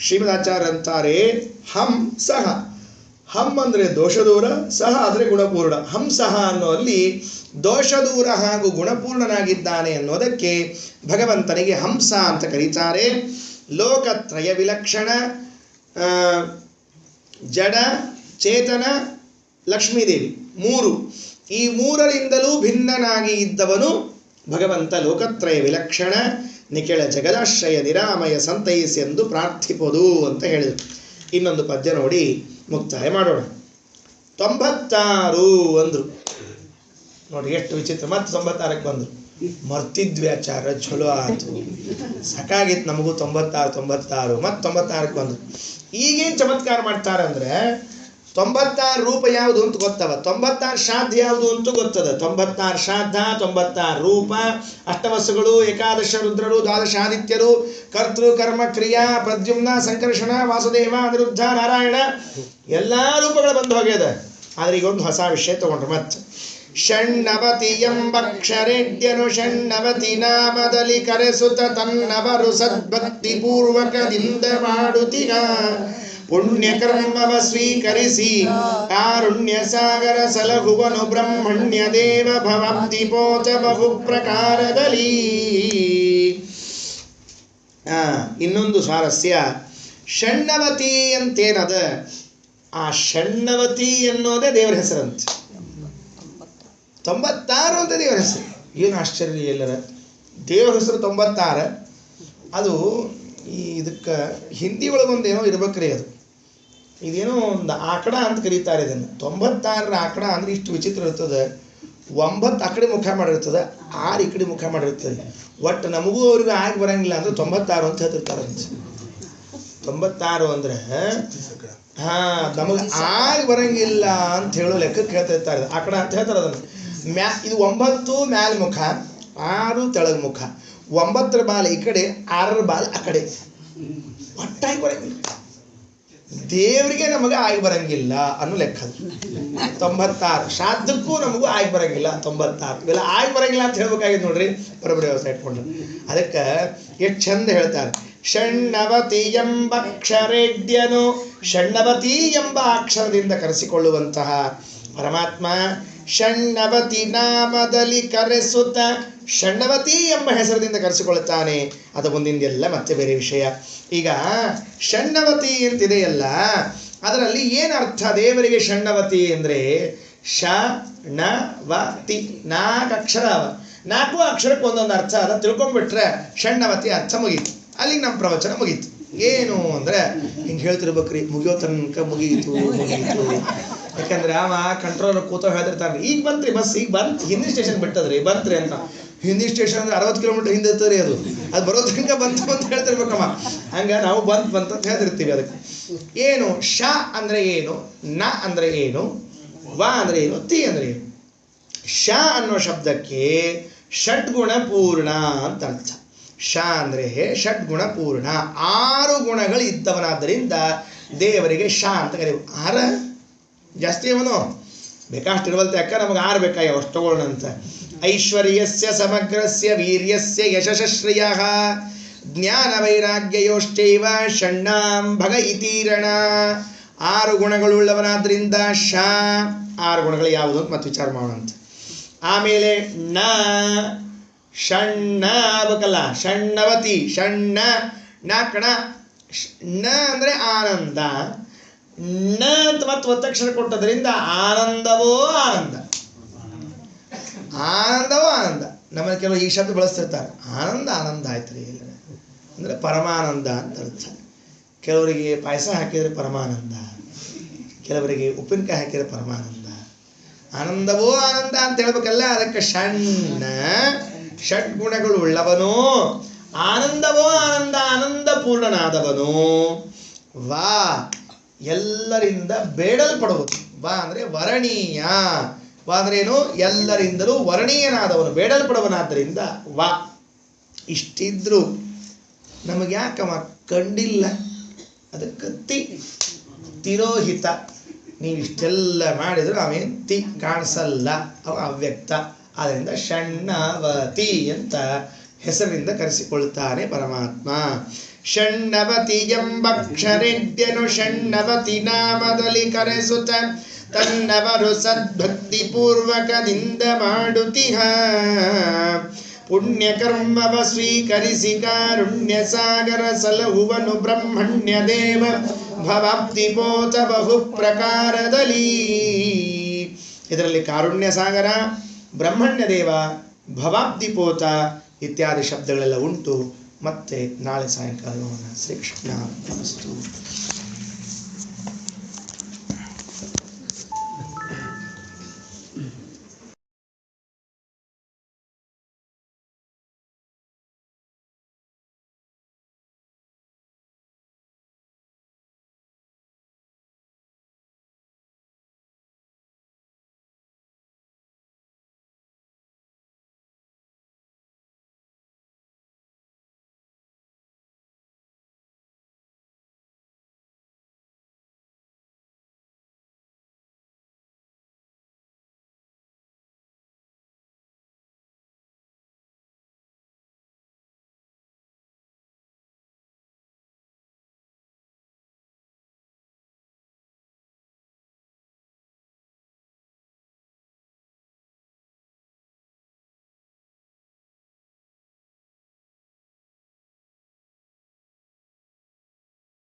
ಶ್ರೀಮದಾಚಾರ್ಯ ಅಂತಾರೆ, ಹಂ ಸಹ. ಹಂ ಅಂದರೆ ದೋಷದೂರ, ಸಹ ಅಂದರೆ ಗುಣಪೂರ್ಣ. ಹಂಸಃ ಅನ್ನೋಲ್ಲಿ ದೋಷದೂರ ಹಾಗೂ ಗುಣಪೂರ್ಣನಾಗಿದ್ದಾನೆ ಅನ್ನೋದಕ್ಕೆ ಭಗವಂತನಿಗೆ ಹಂಸ ಅಂತ ಕರೀತಾರೆ. ಲೋಕತ್ರಯ ವಿಲಕ್ಷಣ, ಜಡ, ಚೇತನ, ಲಕ್ಷ್ಮೀದೇವಿ ಮೂರು. ಈ ಮೂರರಿಂದಲೂ ಭಿನ್ನನಾಗಿ ಇದ್ದವನು ಭಗವಂತ. ಲೋಕತ್ರಯ ವಿಲಕ್ಷಣ ನಿಖಿಳ ಜಗದಾಶ್ರಯ ನಿರಾಮಯ ಸಂತೈಸಿ ಎಂದು ಪ್ರಾರ್ಥಿಪೋದು ಅಂತ ಹೇಳಿದರು. ಇನ್ನೊಂದು ಪದ್ಯ ನೋಡಿ ಮುಕ್ತಾಯ ಮಾಡೋಣ. 96 ಅಂದರು. ನೋಡಿ ಎಷ್ಟು ವಿಚಿತ್ರ. ಮತ್ತೆ 96ಕ್ಕೆ ಬಂದರು. ಮರ್ತಿದ್ವಿ ಆಚಾರ, ಚಲೋ ಆಯ್ತು, ಸಾಕಾಗಿತ್ತು ನಮಗೂ 96 ಮತ್ತೆ 96ಕ್ಕೆ ಬಂದರು. ಈಗೇನು ಚಮತ್ಕಾರ ಮಾಡ್ತಾರೆ ಅಂದರೆ 96 ರೂಪ ಯಾವುದು ಅಂತ ಗೊತ್ತವ, 96 ಶ್ರಾದ್ದ ಯಾವುದು ಅಂತ ಗೊತ್ತದ. 96 ಶ್ರಾದ್ದ, 96 ರೂಪ, ಅಷ್ಟವಸುಗಳು, ಏಕಾದಶ ರುದ್ರರು, ದ್ವಾದಶ ಆದಿತ್ಯರು, ಕರ್ತೃ ಕರ್ಮ ಕ್ರಿಯಾ, ಪ್ರದ್ಯುಮ್ನ, ಸಂಕರ್ಷಣ, ವಾಸುದೇವ, ಅನಿರುದ್ಧ, ನಾರಾಯಣ ಎಲ್ಲ ರೂಪಗಳು ಬಂದು ಹೋಗ್ಯದ. ಆದರೆ ಈಗ ಒಂದು ಹೊಸ ವಿಷಯ ತಗೊಂಡ್ರು ಮತ್ತೆ. ಷಣ್ಣವತಿ ಎಂಬಕ್ಷರೆಡ್ಯನು ಷಣ್ಣವತಿ ನಾಮದಲ್ಲಿ ಕರೆಸುತ್ತ ತನ್ನವರು ಸದ್ಭಕ್ತಿ ಪೂರ್ವಕದಿಂದ ಮಾಡುತ್ತೀಗ ಪುಣ್ಯಕರ್ಮವ ಸ್ವೀಕರಿಸಿ ಕಾರುಣ್ಯ ಸಾಗರ ಸಲಹುವನು ಬ್ರಹ್ಮಣ್ಯ ದೇವ ಭವಾಬ್ದಿಪೋತ ಬಹು ಪ್ರಕಾರದಲ್ಲಿ. ಇನ್ನೊಂದು ಸ್ವಾರಸ್ಯ, ಷಣ್ಣವತಿ ಅಂತೇನದ, ಆ ಷಣ್ಣವತಿ ಅನ್ನೋದೇ ದೇವರ ಹೆಸರಂತೆ. 96 ಅಂತ ದೇವರ ಹೆಸರು. ಏನು ಆಶ್ಚರ್ಯ ಎಲ್ಲರ, ದೇವರ ಹೆಸರು 96. ಅದು ಇದಕ್ಕೆ ಹಿಂದಿ ಒಳಗೊಂದು ಏನೋ ಇರ್ಬೇಕ್ರಿ, ಅದು ಇದೇನೋ ಒಂದು ಆಕಡ ಅಂತ ಕರೀತಾರೆ ಇದನ್ನು. 96 ಆಕಡ ಅಂದರೆ ಇಷ್ಟು ವಿಚಿತ್ರ ಇರ್ತದೆ. 9 ಆ ಕಡೆ ಮುಖ ಮಾಡಿರ್ತದೆ, 6 ಈ ಕಡೆ ಮುಖ ಮಾಡಿರ್ತದೆ. ಒಟ್ಟು ನಮಗೂ ಅವ್ರಿಗೂ ಆಗಿ ಬರಂಗಿಲ್ಲ ಅಂದರೆ 96 ಅಂತ ಹೇಳ್ತಿರ್ತಾರೆ. 96 ಅಂದರೆ ನಮಗೆ ಆಗಿ ಬರಂಗಿಲ್ಲ ಅಂತ ಹೇಳೋ ಲೆಕ್ಕಕ್ಕೆ ಹೇಳ್ತಿರ್ತಾರೆ. ಆಕಡ ಅಂತ ಹೇಳ್ತಾರೆ ಅದನ್ನು. ಇದು 9 ಮ್ಯಾಲ ಮುಖ, 6 ತೆಳಗ ಮುಖ, 9 ಬಾಲ ಈ ಕಡೆ, 6 ಬಾಲ ಆ ಕಡೆ. ಒಟ್ಟಾಗಿ ಬರಂಗಿಲ್ಲ, ದೇವರಿಗೆ ನಮಗೆ ಆಗಿ ಬರಂಗಿಲ್ಲ ಅನ್ನೋ ಲೆಕ್ಕ. 96 ಶ್ರಾದ್ದಕ್ಕೂ ನಮಗೂ ಆಗಿ ಬರಂಗಿಲ್ಲ 96. ಇವೆಲ್ಲ ಆಗಿ ಬರಂಗಿಲ್ಲ ಅಂತ ಹೇಳ್ಬೇಕಾಗಿದ್ದು ನೋಡ್ರಿ, ಬರೋಬ್ಬರಿ ವ್ಯವಸ್ಥೆ ಇಟ್ಕೊಂಡ್ರೆ. ಅದಕ್ಕೆ ಎಷ್ಟು ಚಂದ ಹೇಳ್ತಾರೆ. ಷಣ್ಣವತಿ ಎಂಬ ಅಕ್ಷರೆಡ್ಯನು, ಷಣ್ಣವತಿ ಎಂಬ ಅಕ್ಷರದಿಂದ ಕರೆಸಿಕೊಳ್ಳುವಂತಹ ಪರಮಾತ್ಮ ಷಣ್ಣವತಿ ನಾಮದಲ್ಲಿ ಕರೆಸುತ್ತ ಷಣ್ಣವತಿ ಎಂಬ ಹೆಸರಿನಿಂದ ಕರೆಸಿಕೊಳ್ಳುತ್ತಾನೆ. ಅದು ಮುಂದಿಂದೆಲ್ಲ ಮತ್ತೆ ಬೇರೆ ವಿಷಯ. ಈಗ ಷಣ್ಣವತಿ ಅಂತಿದೆಯಲ್ಲ, ಅದರಲ್ಲಿ ಏನು ಅರ್ಥ ದೇವರಿಗೆ? ಷಣ್ಣವತಿ ಅಂದರೆ ಷಣ್ಣವತಿ 4 ಅಕ್ಷರ ಅವ. 4 ಅಕ್ಷರಕ್ಕೆ ಒಂದೊಂದು ಅರ್ಥ ಅದ. ತಿಳ್ಕೊಂಡ್ಬಿಟ್ರೆ ಷಣ್ಣವತಿ ಅರ್ಥ ಮುಗೀತು. ಅಲ್ಲಿಗೆ ನಮ್ಮ ಪ್ರವಚನ ಮುಗೀತು. ಏನು ಅಂದರೆ ಹಿಂಗೆ ಹೇಳ್ತಿರ್ಬೇಕ್ರಿ, ಮುಗಿಯೋ ತನಕ ಮುಗೀತು. ಯಾಕಂದ್ರೆ ಅವ ಕಂಟ್ರೋಲ್ ಕೂತೋ ಹೇಳ್ತಿರ್ತಾನೆ, ಈಗ ಬಂತ್ರಿ ಬಸ್, ಈಗ ಬಂತು, ಹಿಂದಿ ಸ್ಟೇಷನ್ ಬಿಟ್ಟದ್ರಿ, ಬಂತ್ರಿ ಅಂತ. ಹಿಂದಿ ಸ್ಟೇಷನ್ ಅಂದ್ರೆ 60 ಕಿಲೋಮೀಟರ್ ಹಿಂದೆ ಇರ್ತದೆ ಅದು ಬರೋ ತನಕ ಬಂತು ಅಂತ ಹೇಳ್ತಿರ್ಬೇಕಮ್ಮ. ಹಂಗೆ ನಾವು ಬಂತು ಅಂತ ಹೇಳ್ತಿರ್ತೀವಿ. ಅದಕ್ಕೆ ಏನು ಶ ಅಂದರೆ ಏನು, ನ ಅಂದರೆ ಏನು, ವ ಅಂದರೆ ಏನು, ತಿ ಅಂದರೆ ಏನು? ಶ ಅನ್ನೋ ಶಬ್ದಕ್ಕೆ ಷಡ್ಗುಣ ಪೂರ್ಣ ಅಂತ ಅರ್ಥ. ಶ ಅಂದರೆ ಷಡ್ಗುಣ ಪೂರ್ಣ, 6 ಗುಣಗಳು ಇದ್ದವನಾದ್ದರಿಂದ ದೇವರಿಗೆ ಶ ಅಂತ ಕರೀಬೇಕು. 6 ಜಾಸ್ತಿ ಅವನು ಬೇಕಾಷ್ಟು ಇರುವಲ್ತೆ, ಅಕ್ಕ ನಮಗೆ 6 ಬೇಕಾಯ ಅಷ್ಟು ತಗೊಳ್ಳೋಣ ಅಂತ. ಐಶ್ವರ್ಯಸ್ಯ ಸಮಗ್ರಸ್ಯ ವೀರ್ಯಸ್ಯ ಯಶಶ್ರಿಯ ಜ್ಞಾನ ವೈರಾಗ್ಯಯೋಶ್ಚೈವ ಷಣ್ಣಾಂ ಭಗ ಇತೀರಣ. 6 ಗುಣಗಳುಳ್ಳವನಾದ್ರಿಂದ ಶ. 6 ಗುಣಗಳು ಯಾವುದು ಅಂತ ಮತ್ತೆ ವಿಚಾರ ಮಾಡೋಣ ಅಂತ. ಆಮೇಲೆ ನ, ಷಣ್ಣ ಆಗಬೇಕಲ್ಲ, ಷಣ್ಣವತಿ, ಷಣ್ಣ ನ ಕಣ. ನ ಅಂದರೆ ಆನಂದ, ನ ಅಂತ ಮತ್ತೆ ಒತ್ತಕ್ಷರ ಕೊಟ್ಟದ್ರಿಂದ ಆನಂದವೋ ಆನಂದ, ಆನಂದವೋ ಆನಂದ. ನಮ್ಮಲ್ಲಿ ಕೆಲವು ಈ ಶಬ್ದ ಬಳಸ್ತಿರ್ತಾರೆ, ಆನಂದ ಆನಂದ ಆಯ್ತು ರೀ ಅಂದರೆ ಪರಮಾನಂದ ಅಂತ ಅರ್ಥ. ಕೆಲವರಿಗೆ ಪಾಯಸ ಹಾಕಿದರೆ ಪರಮಾನಂದ, ಕೆಲವರಿಗೆ ಉಪ್ಪಿನಕಾಯಿ ಹಾಕಿದರೆ ಪರಮಾನಂದ. ಆನಂದವೋ ಆನಂದ ಅಂತ ಹೇಳ್ಬೇಕಲ್ಲ. ಅದಕ್ಕೆ ಷಣ್ಣ ಷಡ್ಗುಣಗಳು ಉಳ್ಳವನು, ಆನಂದವೋ ಆನಂದ, ಆನಂದ ಪೂರ್ಣನಾದವನು. ವಾ ಎಲ್ಲರಿಂದ ಬೇಡಲ್ಪಡುವುದು. ವಾ ಅಂದರೆ ವರಣೀಯ. ವಾ ಅಂದ್ರೆ ಏನು? ಎಲ್ಲರಿಂದಲೂ ವರಣೀಯನಾದವನು, ಬೇಡಲ್ಪಡುವನಾದ್ದರಿಂದ ವಾ. ಇಷ್ಟಿದ್ರು ನಮಗೆ ಯಾಕಮ್ಮ ಕಂಡಿಲ್ಲ? ಅದಕ್ಕೆ ತಿ, ತಿರೋಹಿತ. ನೀವು ಇಷ್ಟೆಲ್ಲ ಮಾಡಿದ್ರು ಅವೇನು ತಿ ಕಾಣಿಸಲ್ಲ, ಅವ ಅವ್ಯಕ್ತ. ಆದ್ದರಿಂದ ಷಣ್ಣವತಿ ಅಂತ ಹೆಸರಿನಿಂದ ಕರೆಸಿಕೊಳ್ತಾನೆ ಪರಮಾತ್ಮ. ಷಣ್ಣವತಿ ಎಂಬಕ್ಷರೆಡ್ಯನು ಷಣ್ಣವತಿ ನಾಮದಲ್ಲಿ ಕರೆಸುತ್ತ ತನ್ನವರು ಸದ್ಭಕ್ತಿ ಪೂರ್ವಕದಿಂದ ಮಾಡುತ್ತಿಹ ಪುಣ್ಯಕರ್ಮವ ಸ್ವೀಕರಿಸಿ ಕಾರುಣ್ಯ ಸಾಗರ ಸಲಹುವನು ಬ್ರಹ್ಮಣ್ಯ ದೇವ ಭವಾಬ್ಧಿಪೋತ ಬಹು ಪ್ರಕಾರದಲ್ಲಿ. ಇದರಲ್ಲಿ ಕಾರುಣ್ಯ ಸಾಗರ, ಬ್ರಹ್ಮಣ್ಯ ದೇವ, ಭವಾಬ್ಧಿಪೋತ ಇತ್ಯಾದಿ ಶಬ್ದಗಳೆಲ್ಲ ಉಂಟು. ಮತ್ತೆ ನಾಳೆ ಸಾಯಂಕಾಲ ಶ್ರೀಕೃಷ್ಣ.